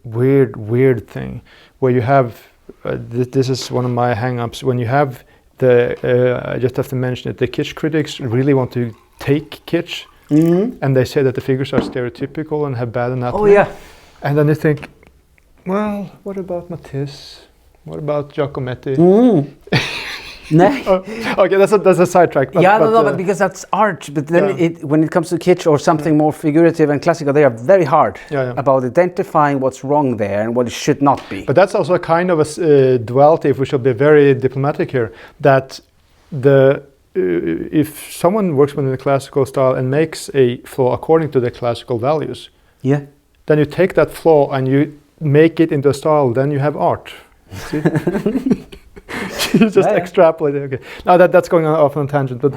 thing where you have this is one of my hang-ups when you have I just have to mention it, the kitsch critics really want to take kitsch and they say that the figures are stereotypical and have bad anatomy. And then they think, well, what about Matisse? What about Giacometti? Okay, that's a sidetrack. But because that's art. But then when it comes to kitsch or something more figurative and classical, they are very hard about identifying what's wrong there and what it should not be. But that's also a kind of a duality, if we should be very diplomatic here, that if someone works within the classical style and makes a flaw according to the classical values, then you take that flaw and you make it into a style, then you have art. See? You just extrapolate. Okay. Now that's going off on a tangent, but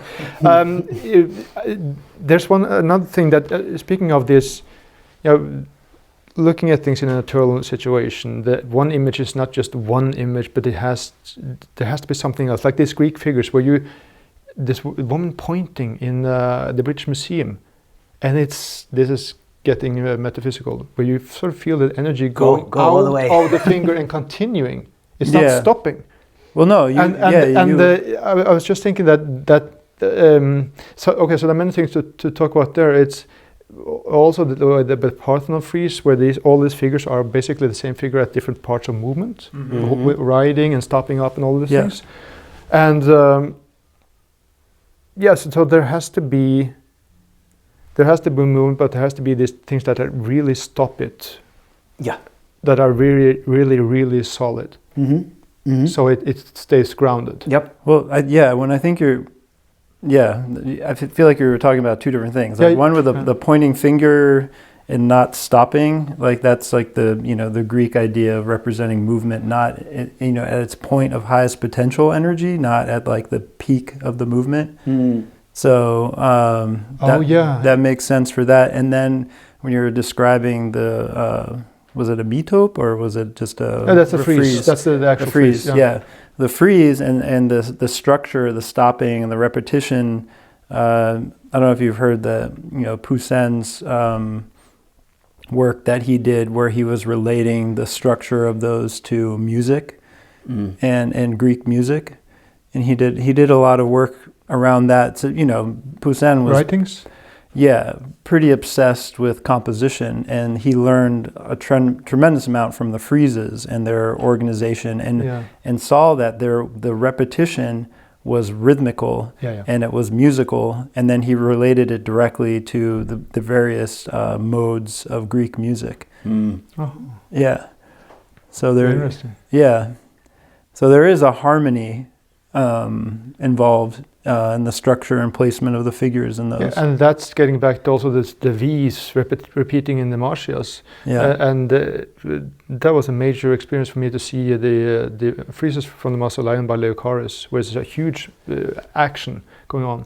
there's another thing that speaking of this, looking at things in an eternal situation, that one image is not just one image, but there has to be something else. Like these Greek figures, where this woman pointing in the British Museum, and this is getting metaphysical, where you sort of feel the energy going out all the way of the finger and continuing. It's not stopping. Well, no, I was just thinking that so there are many things to talk about there. It's also the Parthenon frieze, where all these figures are basically the same figure at different parts of movement, riding and stopping up and all these things. And yes, so there has to be movement, but there has to be these things that really stop it. Yeah. That are really, really, really solid. So it stays grounded. Yep. Well, when I think you're, I feel like you were talking about two different things. Like one with the pointing finger and not stopping, like that's like the Greek idea of representing movement, not at its point of highest potential energy, not at like the peak of the movement. So that makes sense for that. And then when you're describing the was it a metope or was it just a? No, that's a frieze. That's the actual frieze. Yeah. The frieze and the structure, the stopping and the repetition. I don't know if you've heard the Poussin's work that he did, where he was relating the structure of those to music and Greek music, and he did a lot of work around that. So Poussin was writings. Yeah, pretty obsessed with composition, and he learned a tremendous amount from the friezes and their organization, and saw that the repetition was rhythmical and it was musical, and then he related it directly to the various modes of Greek music. Yeah, so interesting. Yeah, so there is a harmony involved in the structure and placement of the figures in those. Yeah, and that's getting back to also the V's repeating in the Marsyas. And that was a major experience for me to see the friezes from the Mausoleum by Leocaris, where there's a huge action going on.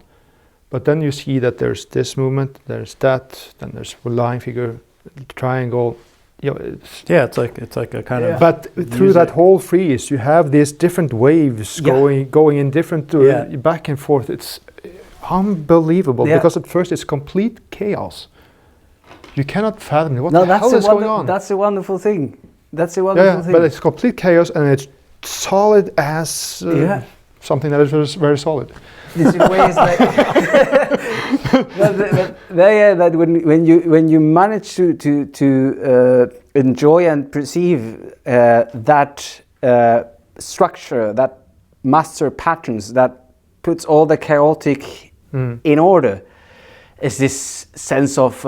But then you see that there's this movement, there's that, then there's a line figure, triangle. It's like a kind of. But through that whole frieze, you have these different waves going in different back and forth. It's unbelievable because at first it's complete chaos. You cannot fathom what the hell is going on. That's a wonderful thing. That's a wonderful thing. But it's complete chaos and it's solid as something that is very solid. This in ways like that when you manage to enjoy and perceive that structure, that master patterns that puts all the chaotic in order, is this sense of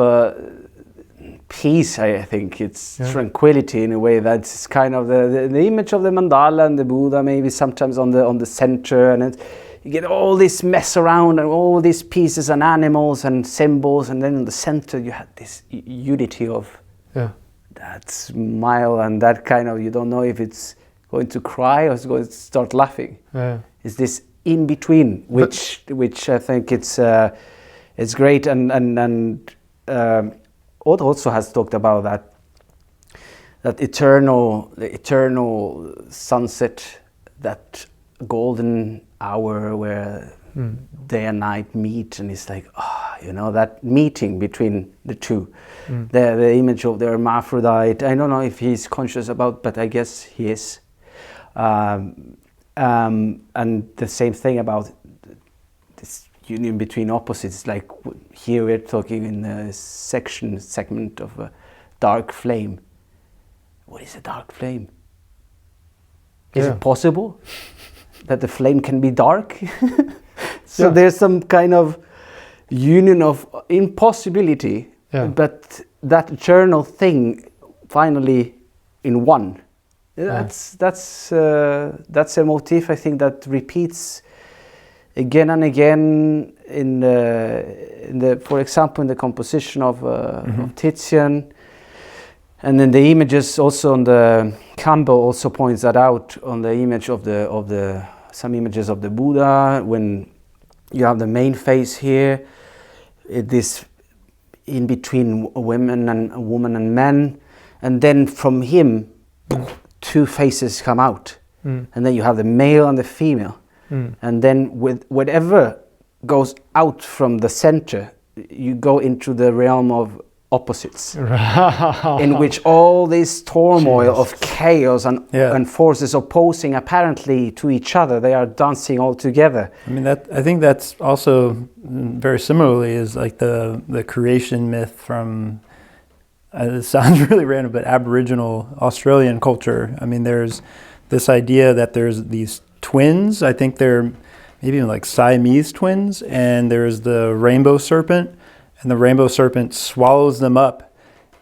peace. I think it's tranquility in a way. That's kind of the image of the mandala and the Buddha, maybe sometimes on the center, and you get all this mess around and all these pieces and animals and symbols, and then in the center you have this unity of that smile and that kind of, you don't know if it's going to cry or it's going to start laughing. It's this in between, which I think it's great, and Odd also has talked about that the eternal sunset, that golden hour where day and night meet, and it's like that meeting between the two, the image of the hermaphrodite. I don't know if he's conscious about, but I guess he is, and the same thing about this union between opposites. Like here we're talking in the segment of a dark flame. What is a dark flame? Is it possible that the flame can be dark? So there's some kind of union of impossibility, but that eternal thing finally in one. That's a motif, I think, that repeats again and again in the for example in the composition of Titian, and then the images also on the Campbell also points that out on the image of the some images of the Buddha, when you have the main face here, this in between women and men, and then from him two faces come out, and then you have the male and the female, and then with whatever goes out from the center, you go into the realm of opposites, in which all this turmoil of chaos and forces opposing apparently to each other, they are dancing all together. I mean, I think that's also very similarly is like the creation myth from, it sounds really random, but Aboriginal Australian culture. I mean, there's this idea that there's these twins, I think they're maybe even like Siamese twins, and there's the rainbow serpent, and the rainbow serpent swallows them up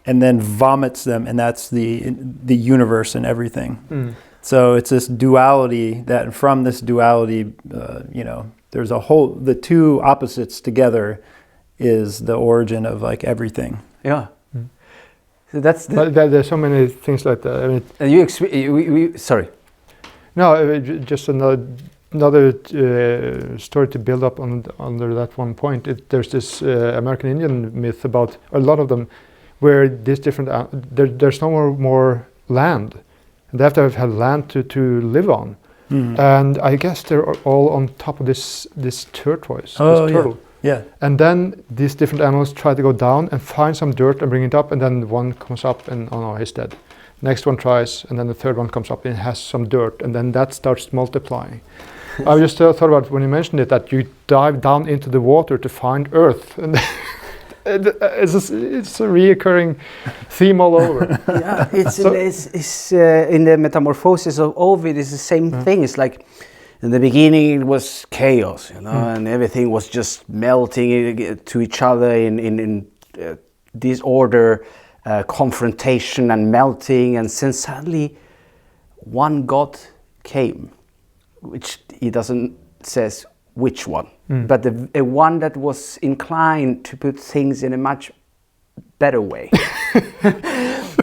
and then vomits them, and that's the universe and everything. So it's this duality, that from this duality, there's the two opposites together is the origin of like everything. Yeah. So that's but there's so many things like that. I mean, and sorry. No, just another story to build up under that one point. There's this American Indian myth about a lot of them, where these different there's no more land, and they have to have had land to live on, and I guess they're all on top of this tortoise, this turtle. Yeah. And then these different animals try to go down and find some dirt and bring it up, and then one comes up and oh no, he's dead. Next one tries, and then the third one comes up and has some dirt, and then that starts multiplying. I just thought about when you mentioned it that you dive down into the water to find earth, and it's a reoccurring theme all over. Yeah, it's in the Metamorphosis of Ovid. It's the same thing. It's like in the beginning it was chaos, and everything was just melting to each other in disorder. Confrontation and melting, and then suddenly one god came, which he doesn't says which one, but the one that was inclined to put things in a much better way.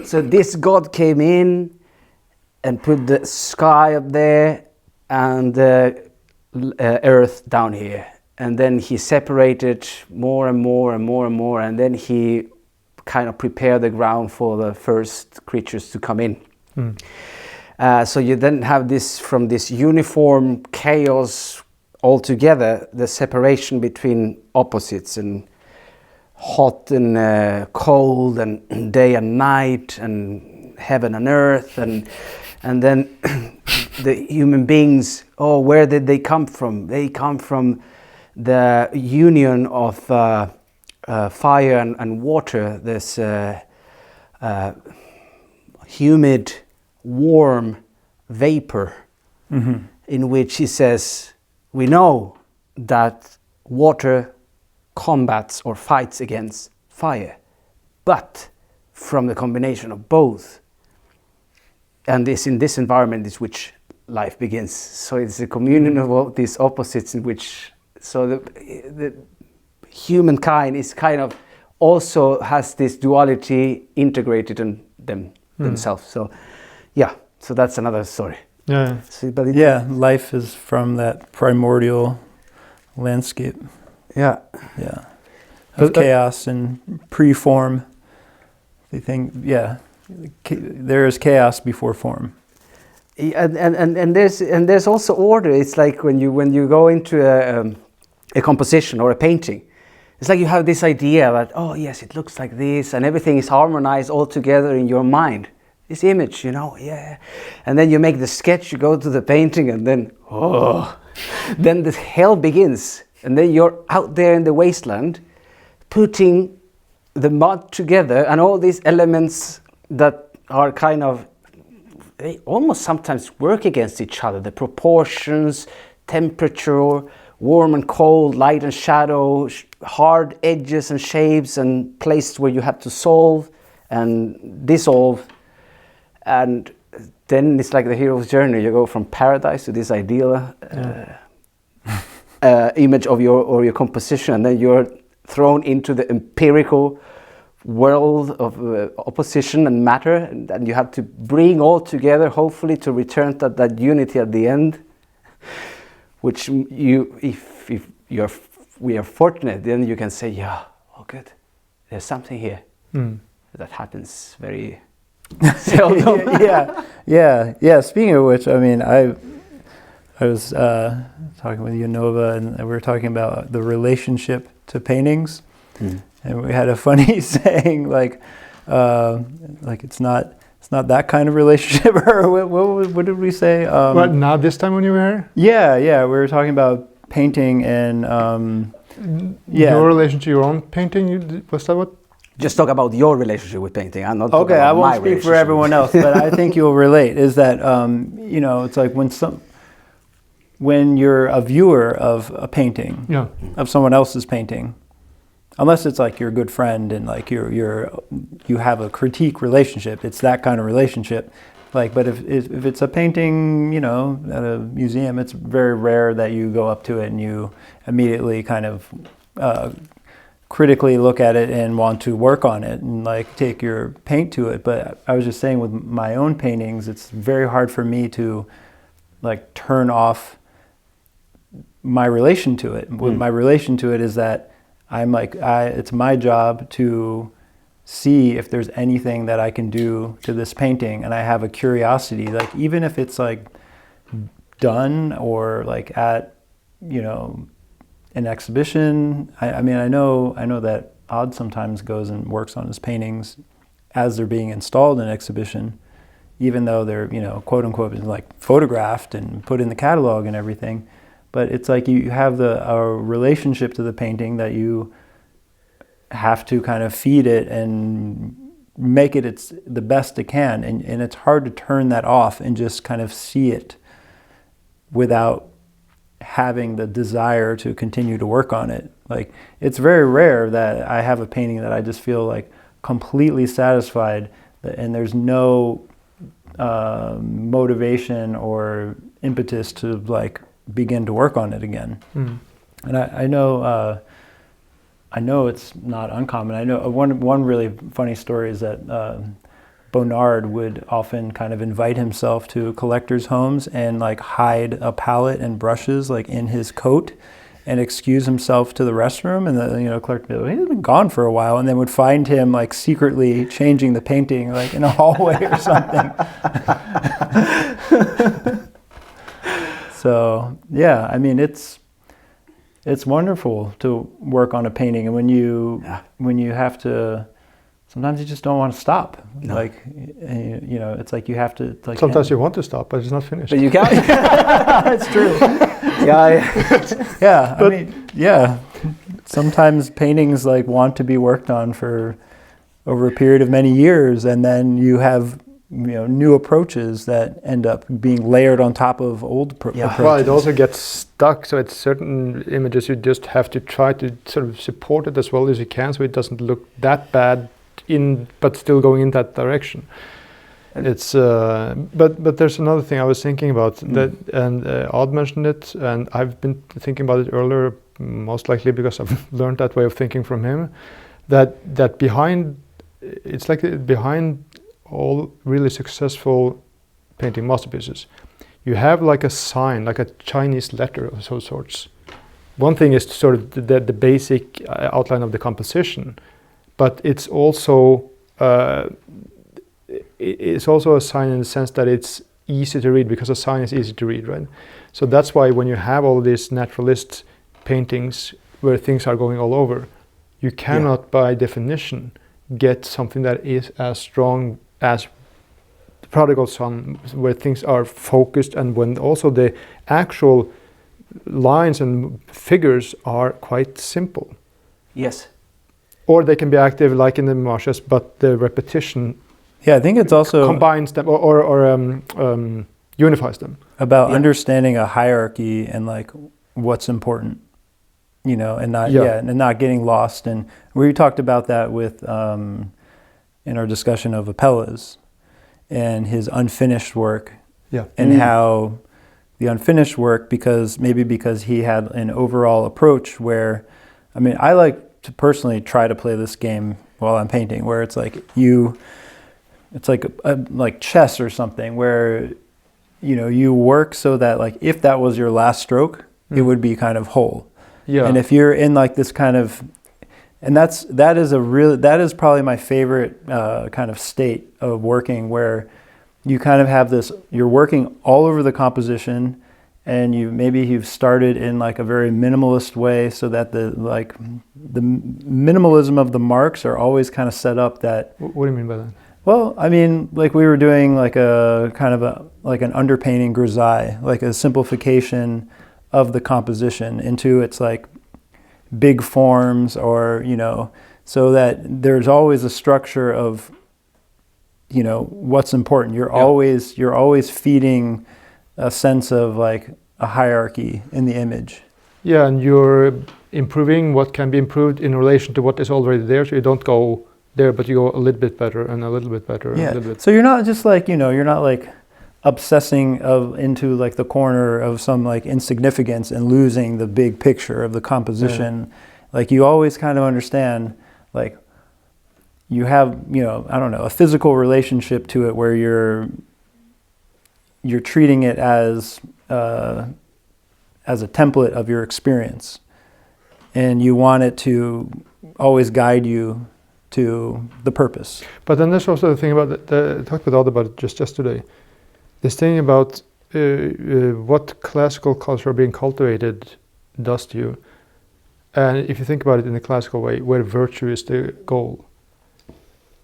So this god came in and put the sky up there and the earth down here, and then he separated more and more and more and more, and then he kind of prepare the ground for the first creatures to come in. So you then have this, from this uniform chaos altogether, the separation between opposites, and hot and cold, and day and night, and heaven and earth, and then the human beings, where did they come from? They come from the union of fire and water, this humid, warm vapor, in which he says, we know that water combats or fights against fire, but from the combination of both, and in this environment is which life begins. So it's a communion of all these opposites in which, so the humankind is kind of also has this duality integrated in themselves. So so that's another story. So, but life is from that primordial landscape. Of chaos and pre-form. There is chaos before form. And there's also order. It's like when you go into a composition or a painting, it's like you have this idea that, oh yes, it looks like this, and everything is harmonized all together in your mind. This image, and then you make the sketch, you go to the painting, and then then the hell begins, and then you're out there in the wasteland, putting the mud together, and all these elements that are kind of, they almost sometimes work against each other. The proportions, temperature, warm and cold, light and shadow, hard edges and shapes, and places where you have to solve and dissolve. And then it's like the hero's journey. You go from paradise to this ideal image of your composition, and then you're thrown into the empirical world of opposition and matter, and you have to bring all together, hopefully, to return to that unity at the end. Which if we are fortunate, then you can say, good, there's something here. That happens very seldom. Speaking of which, I mean, I was talking with Jan-Ove, and we were talking about the relationship to paintings, And we had a funny saying like it's not that kind of relationship, or what did we say? But now this time when you were here? Yeah, we were talking about painting and Your relation to your own painting, was that what? Just talk about your relationship with painting. I'm not okay, I won't speak for everyone else, but I think you'll relate. Is that it's like when you're a viewer of a painting, of someone else's painting, unless it's like your good friend and like you have a critique relationship, it's that kind of relationship. Like, but if it's a painting, at a museum, it's very rare that you go up to it and you immediately kind of critically look at it and want to work on it and like take your paint to it. But I was just saying with my own paintings, it's very hard for me to like turn off my relation to it. My relation to it is that I'm like, it's my job to see if there's anything that I can do to this painting, and I have a curiosity, like even if it's like done or like at an exhibition. I mean I know that Odd sometimes goes and works on his paintings as they're being installed in an exhibition, even though they're quote unquote like photographed and put in the catalog and everything. But it's like you have a relationship to the painting that you have to kind of feed it and make it the best it can. And it's hard to turn that off and just kind of see it without having the desire to continue to work on it. Like, it's very rare that I have a painting that I just feel like completely satisfied and there's no motivation or impetus to like begin to work on it again. And I know it's not uncommon. I know one really funny story is that Bonnard would often kind of invite himself to collectors' homes and like hide a palette and brushes like in his coat and excuse himself to the restroom, and the clerk would be like, he's been gone for a while, and then would find him like secretly changing the painting like in a hallway or something. So yeah, I mean it's wonderful to work on a painting, and when you have to, sometimes you just don't want to stop. No. Like it's like you have to. Like, sometimes you want to stop, but it's not finished. But you can't. That's true. Yeah. I mean, yeah. Sometimes paintings like want to be worked on for over a period of many years, and then you have new approaches that end up being layered on top of old approaches. Well, it also gets stuck, so it's certain images you just have to try to sort of support it as well as you can, so it doesn't look that bad but still going in that direction. It's but there's another thing I was thinking about that, and Odd mentioned it, and I've been thinking about it earlier, most likely because I've learned that way of thinking from him, that behind all really successful painting masterpieces, you have like a sign, like a Chinese letter of some sorts. One thing is sort of the basic outline of the composition, but it's also a sign in the sense that it's easy to read, because a sign is easy to read, right? So that's why when you have all these naturalist paintings where things are going all over, you cannot by definition get something that is as strong as the Prodigal Son, where things are focused, and when also the actual lines and figures are quite simple. Yes. Or they can be active like in the Marsyas, but the repetition I think it's also combines them or unifies them. About understanding a hierarchy and like what's important, and not getting lost. And we talked about that with in our discussion of Apelles and his unfinished work, and how the unfinished work, because he had an overall approach where, I mean, I like to personally try to play this game while I'm painting, where it's like it's like chess or something, where you work so that like if that was your last stroke, it would be kind of whole. Yeah. And if you're in like this kind of, and that is probably my favorite kind of state of working, where you kind of have this, you're working all over the composition, and you've started in like a very minimalist way, so that the minimalism of the marks are always kind of set up that. What do you mean by that? Well, I mean, like we were doing like a kind of like an underpainting grisaille, like a simplification of the composition into its like big forms, or, you know, so that there's always a structure of, you know, what's important. You're always feeding a sense of like a hierarchy in the image. Yeah, and you're improving what can be improved in relation to what is already there, so you don't go there, but you go a little bit better and a little bit better. Yeah. And a little bit. So you're not just like, you know, you're not like obsessing into like the corner of some like insignificance and losing the big picture of the composition. Yeah. Like you always kind of understand, like you have, you know, I don't know, a physical relationship to it where you're treating it as a template of your experience, and you want it to always guide you to the purpose. But then there's also the thing about I talked with Odd about it just yesterday. This thing about what classical culture being cultivated does to you. And if you think about it in the classical way, where virtue is the goal,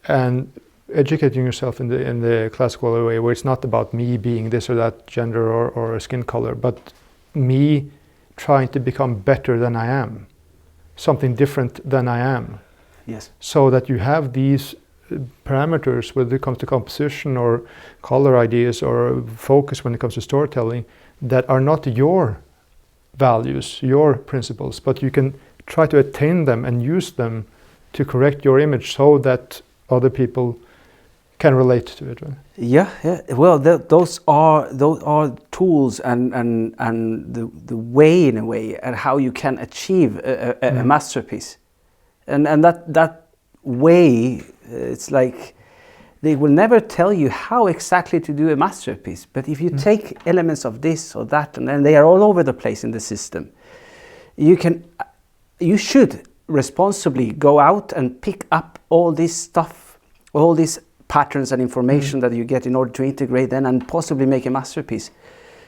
and educating yourself in the classical way, where it's not about me being this or that gender or skin color, but me trying to become better than I am, something different than I am. Yes. So that you have these parameters, whether it comes to composition or color ideas or focus when it comes to storytelling, that are not your values, your principles, but you can try to attain them and use them to correct your image so that other people can relate to it. Right? Yeah. Well, those are tools and the way, in a way, and how you can achieve a masterpiece, and that way, it's like they will never tell you how exactly to do a masterpiece. But if you take elements of this or that, and then they are all over the place in the system, you should responsibly go out and pick up all this stuff, all these patterns and information that you get in order to integrate them and possibly make a masterpiece.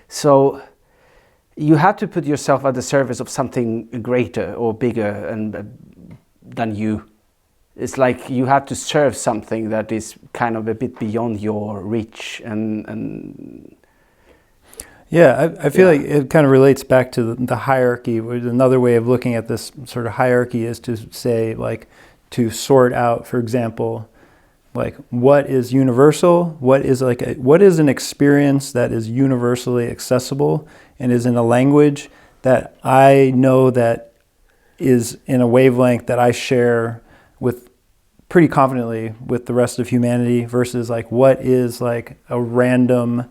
So you have to put yourself at the service of something greater or bigger than you. It's like you have to serve something that is kind of a bit beyond your reach, and yeah, I feel like it kind of relates back to the hierarchy. Another way of looking at this sort of hierarchy is to say, like, to sort out, for example, like what is universal, what is an experience that is universally accessible and is in a language that I know that is in a wavelength that I share with pretty confidently with the rest of humanity, versus like what is like a random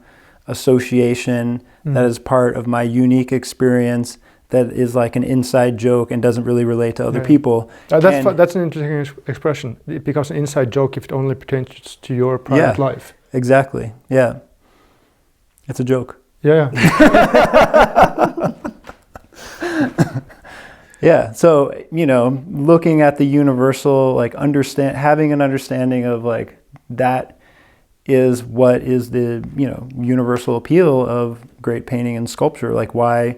association that is part of my unique experience that is like an inside joke and doesn't really relate to other people. That's an interesting expression. It becomes an inside joke if it only pertains to your private life. Exactly. Yeah. It's a joke. Yeah. Yeah, so, you know, looking at the universal, like having an understanding of like that is what is the, you know, universal appeal of great painting and sculpture. Like why,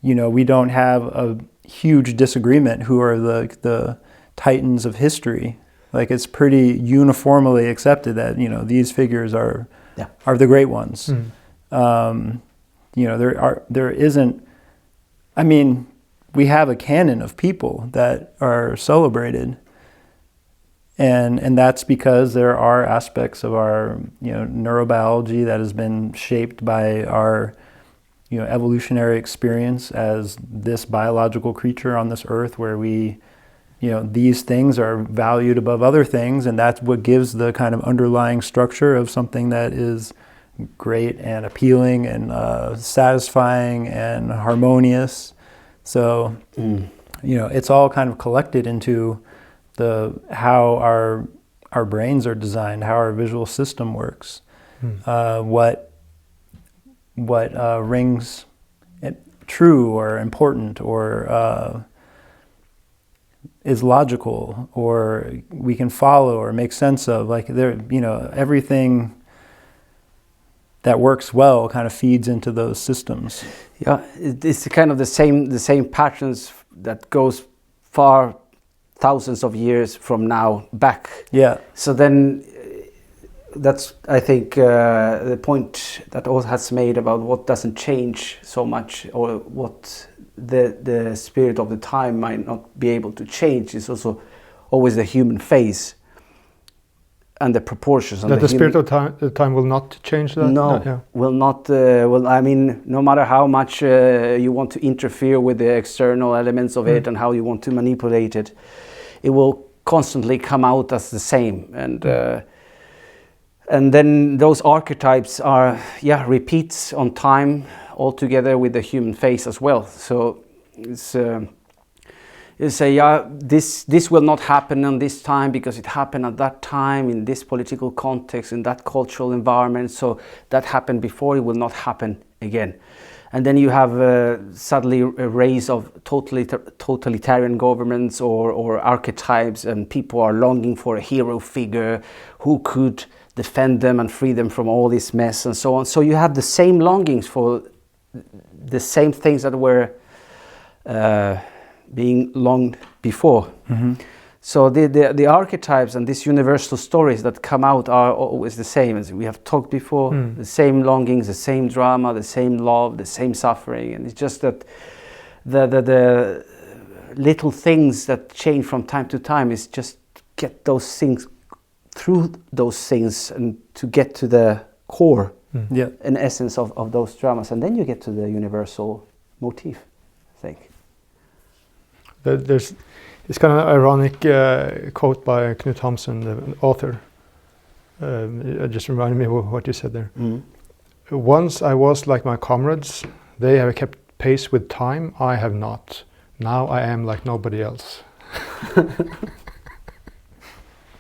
you know, we don't have a huge disagreement who are the titans of history. Like it's pretty uniformly accepted that, you know, these figures are the great ones. You know, there isn't, I mean, we have a canon of people that are celebrated, and that's because there are aspects of our, you know, neurobiology that has been shaped by our, you know, evolutionary experience as this biological creature on this earth, where we, you know, these things are valued above other things, and that's what gives the kind of underlying structure of something that is great and appealing and satisfying and harmonious. So, you know, it's all kind of collected into how our brains are designed, how our visual system works, what rings true or important or is logical or we can follow or make sense of. Like there, you know, everything that works well kind of feeds into those systems. Yeah, it's kind of the same patterns that goes far thousands of years from now back. Yeah. So then that's, I think, the point that Oz has made about what doesn't change so much, or what the spirit of the time might not be able to change, is also always the human face and the proportions. And that the spirit of the time will not change that? No, yeah. will not. Well, I mean, no matter how much you want to interfere with the external elements of it and how you want to manipulate it, it will constantly come out as the same. And then those archetypes are, repeats on time all together with the human face as well. So it's this will not happen on this time because it happened at that time in this political context, in that cultural environment. So that happened before, it will not happen again. And then you have suddenly a race of totalitarian governments or archetypes, and people are longing for a hero figure who could defend them and free them from all this mess and so on. So you have the same longings for the same things that were being longed before. Mm-hmm. So the archetypes and these universal stories that come out are always the same, as we have talked before. The same longings, the same drama, the same love, the same suffering. And it's just that the little things that change from time to time is just get those things through those things and to get to the core and essence of those dramas. And then you get to the universal motif, I think. It's kind of an ironic quote by Knut Hamsun, the author. It just reminded me of what you said there. Once I was like my comrades, they have kept pace with time, I have not. Now I am like nobody else.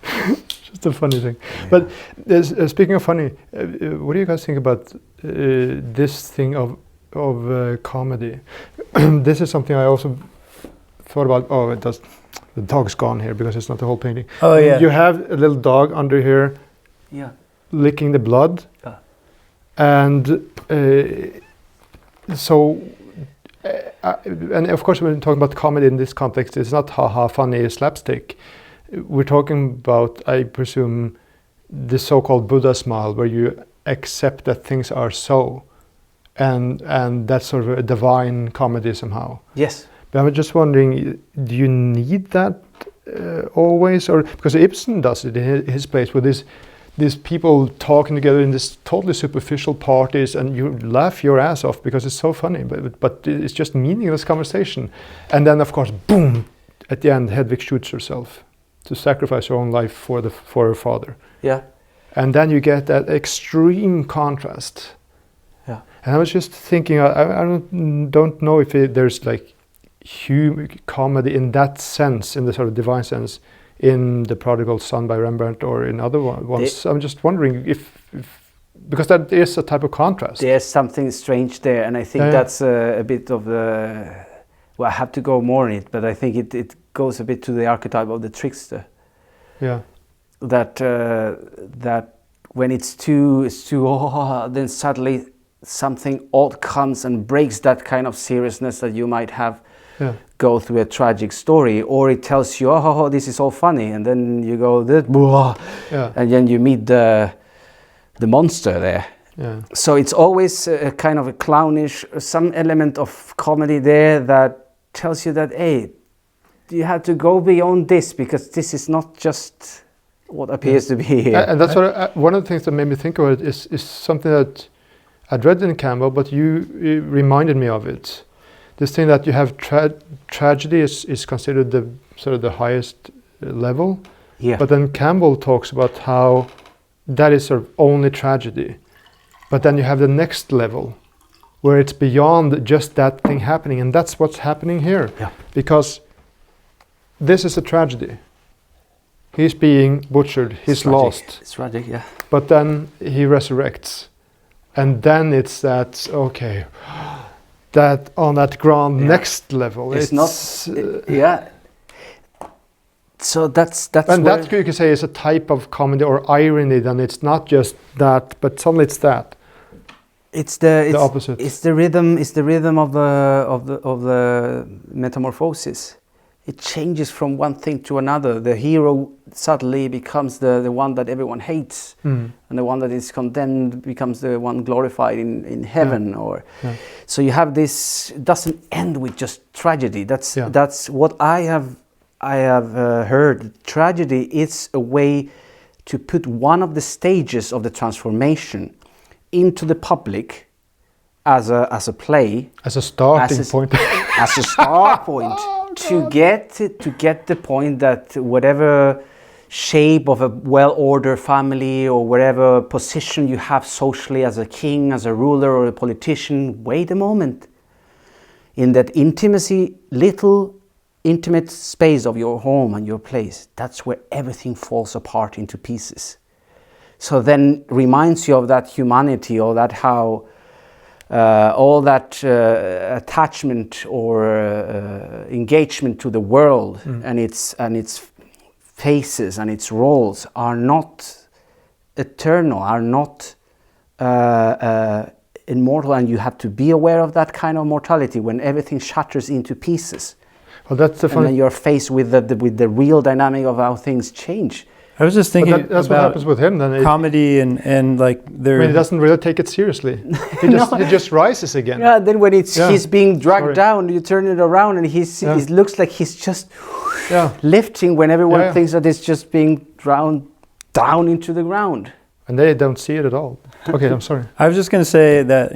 Just a funny thing. Yeah. But speaking of funny, what do you guys think about this thing of comedy? This is something I also thought about. Oh, the dog's gone here because it's not the whole painting. Oh yeah. You have a little dog under here, licking the blood, and and of course when we're talking about comedy in this context, it's not haha funny slapstick. We're talking about, I presume, the so-called Buddha smile, where you accept that things are so, and that's sort of a divine comedy somehow. Yes. But I'm just wondering, do you need that always, or because Ibsen does it in his place with these people talking together in this totally superficial parties, and you laugh your ass off because it's so funny, but it's just meaningless conversation, and then of course, boom, at the end, Hedvig shoots herself to sacrifice her own life for her father. Yeah. And then you get that extreme contrast. Yeah. And I was just thinking, I don't know if there's like comedy in that sense, in the sort of divine sense, in The Prodigal Son by Rembrandt or in other ones. I'm just wondering if because that is a type of contrast. There's something strange there, and I think that's a bit of the. Well, I have to go more in it, but I think it goes a bit to the archetype of the trickster. Yeah. That when it's too then suddenly something odd comes and breaks that kind of seriousness that you might have go through a tragic story, or it tells you, this is all funny, and then you go, and then you meet the monster there. Yeah. So it's always a kind of a clownish, some element of comedy there that tells you that, hey, you have to go beyond this because this is not just what appears to be here. And that's what one of the things that made me think of it is something that I'd read in Campbell, but you reminded me of it. This thing that you have tragedy is considered the sort of the highest level. Yeah. But then Campbell talks about how that is sort of only tragedy. But then you have the next level where it's beyond just that thing happening, and that's what's happening here. Yeah. Because this is a tragedy. He's being butchered, he's lost. It's tragic, yeah. But then he resurrects. And then it's that, okay, that on that grand next level. It's not, So that's and that you can say is a type of comedy or irony, then it's not just that, but suddenly it's that. the opposite. It's the rhythm. It's the rhythm of the metamorphosis. It changes from one thing to another. The hero suddenly becomes the one that everyone hates, and the one that is condemned becomes the one glorified in heaven. So you have this. It doesn't end with just tragedy. That's what I have heard. Tragedy is a way to put one of the stages of the transformation into the public as a play, as a starting point, as a start point to get the point that whatever shape of a well-ordered family or whatever position you have socially as a king, as a ruler or a politician, wait a moment. In that little intimate space of your home and your place, that's where everything falls apart into pieces. So then reminds you of that humanity, or that how all that attachment or engagement to the world and its phases and its roles are not eternal, are not immortal, and you have to be aware of that kind of mortality when everything shatters into pieces. Well, that's the and then you're faced with the real dynamic of how things change. I was just thinking that's what happens with him. Then comedy and like there. I mean, he doesn't really take it seriously. He just rises again. Yeah. Then when he's being dragged down, you turn it around, and he looks like he's just lifting when everyone thinks that it's just being drowned down into the ground. And they don't see it at all. Okay, I'm sorry. I was just going to say that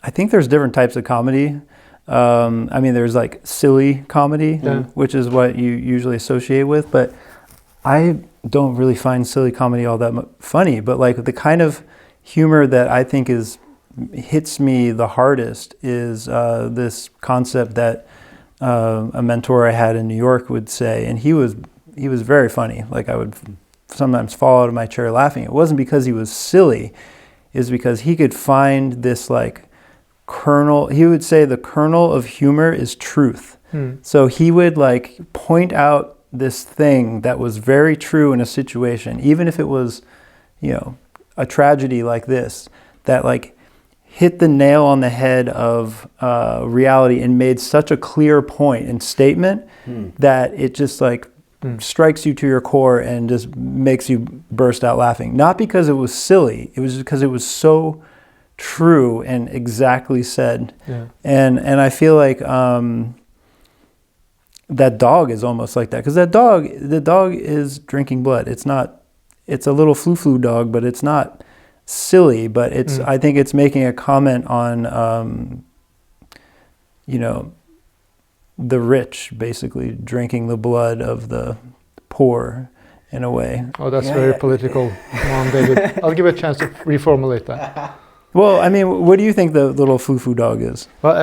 I think there's different types of comedy. I mean, there's like silly comedy, which is what you usually associate with, but I don't really find silly comedy all that funny. But like the kind of humor that I think hits me the hardest is this concept that a mentor I had in New York would say, and he was very funny. Like I would sometimes fall out of my chair laughing. It wasn't because he was silly, it's because he could find this like kernel. He would say the kernel of humor is truth. So he would like point out this thing that was very true in a situation, even if it was, a tragedy like this, that like hit the nail on the head of reality and made such a clear point and statement that it just like strikes you to your core and just makes you burst out laughing. Not because it was silly, it was because it was so true and exactly said. And I feel like that dog is almost like that, because the dog is drinking blood. It's a little flu dog, but it's not silly, but it's I think it's making a comment on the rich basically drinking the blood of the poor in a way. Oh, that's very political. Come on, David. I'll give it a chance to reformulate that. Well, I mean, what do you think the little foo dog is? Well,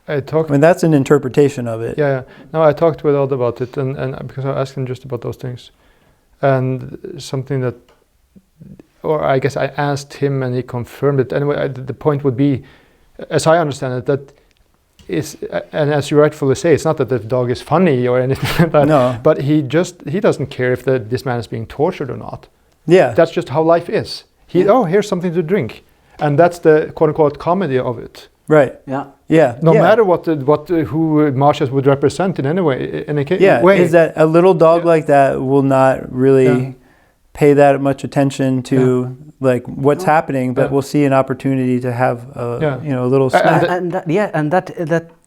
I talked. I mean, that's an interpretation of it. Yeah. No, I talked with Odd about it, and because I asked him just about those things, and something that, or I guess I asked him and he confirmed it. Anyway, the point would be, as I understand it, that is, and as you rightfully say, it's not that the dog is funny or anything like that. No. But he doesn't care if this man is being tortured or not. Yeah. That's just how life is. Here's something to drink, and that's the quote unquote comedy of it. Right. Yeah. Yeah. No matter who Marsyas would represent in any way. Is that a little dog like that will not really pay that much attention to like what's happening, but we'll see an opportunity to have a little snack.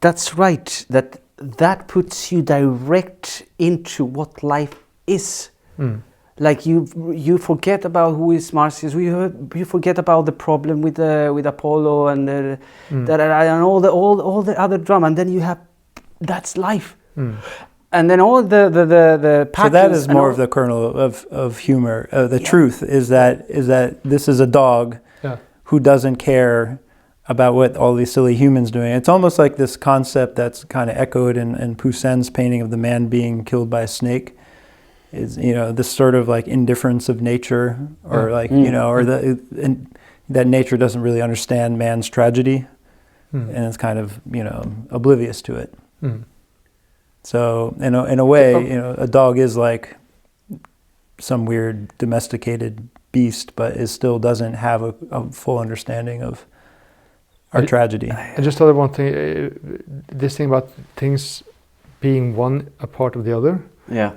That's right. That puts you direct into what life is. Like you forget about who is Marsyas. You forget about the problem with Apollo and all the other drama, and then you have that's life, and then all the patterns. So that is more of the kernel of humor. The truth is that this is a dog who doesn't care about what all these silly humans doing. It's almost like this concept that's kind of echoed in Poussin's painting of the man being killed by a snake. Is this sort of like indifference of nature, or like or that nature doesn't really understand man's tragedy, and it's kind of oblivious to it. So in a way, a dog is like some weird domesticated beast, but it still doesn't have a full understanding of our tragedy. I just thought of one thing, this thing about things being one a part of the other. Yeah.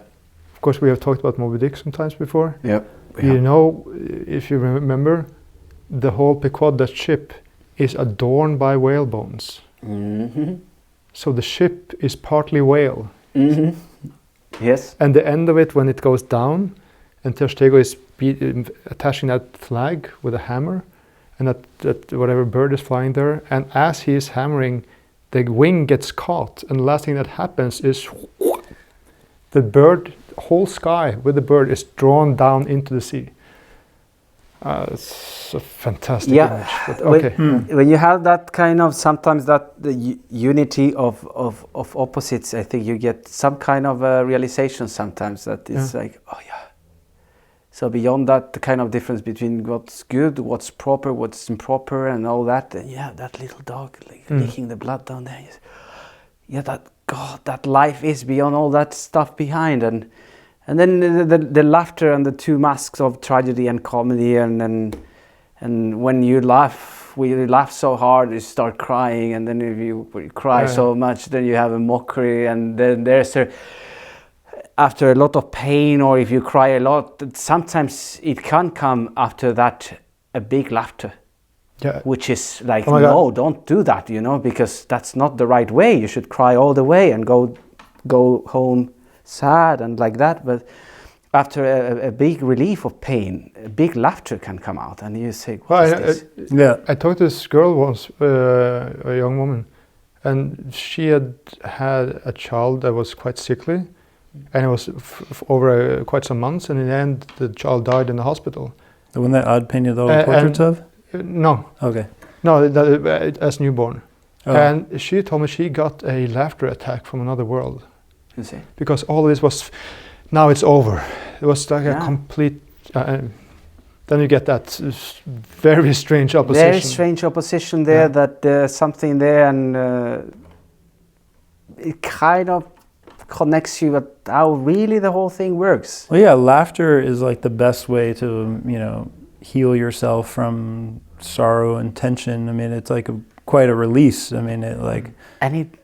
Of course, we have talked about Moby Dick sometimes before. Yeah. You know, if you remember, the whole Pequod, that ship, is adorned by whale bones. Mm-hmm. So the ship is partly whale. Mm-hmm. Yes. And the end of it, when it goes down, and Ter Stego is attaching that flag with a hammer, and that whatever bird is flying there, and as he is hammering, the wing gets caught, and the last thing that happens is the bird, whole sky with the bird is drawn down into the sea. It's a fantastic image. But okay. When you have that kind of, sometimes that the unity of opposites, I think you get some kind of realization sometimes that it's like, oh yeah. So beyond that, the kind of difference between what's good, what's proper, what's improper, and all that, and yeah, that little dog licking the blood down there. Yeah, that God, that life is beyond all that stuff behind, and then the laughter and the two masks of tragedy and comedy, and when you laugh, we laugh so hard, you start crying, and then if you cry so much, then you have a mockery, and then there's after a lot of pain, or if you cry a lot, sometimes it can come after that a big laughter. Yeah. Which is like, no, don't do that, because that's not the right way. You should cry all the way and go home sad and like that. But after a big relief of pain, a big laughter can come out, and you say, what is this? I talked to this girl once, a young woman, and she had a child that was quite sickly, and it was over quite some months, and in the end, the child died in the hospital. The one that Odd painted all the portraits of? No. Okay. No, as newborn. Oh. And she told me she got a laughter attack from another world. You see? Because all of this was, now it's over. It was like a complete, then you get that very strange opposition. Very strange opposition there, that there's something there, and it kind of connects you with how really the whole thing works. Well, yeah, laughter is like the best way to, heal yourself from sorrow and tension. I mean, it's like quite a release. I mean, and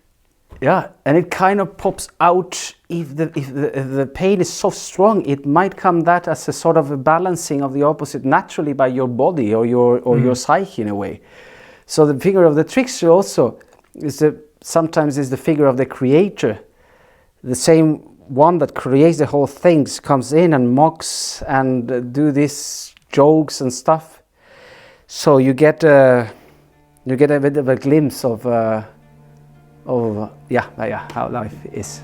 it kind of pops out if the pain is so strong. It might come that as a sort of a balancing of the opposite naturally by your body or your psyche in a way. So the figure of the trickster also sometimes is the figure of the creator. The same one that creates the whole things comes in and mocks and do these jokes and stuff. So you get a bit of a glimpse of how life is.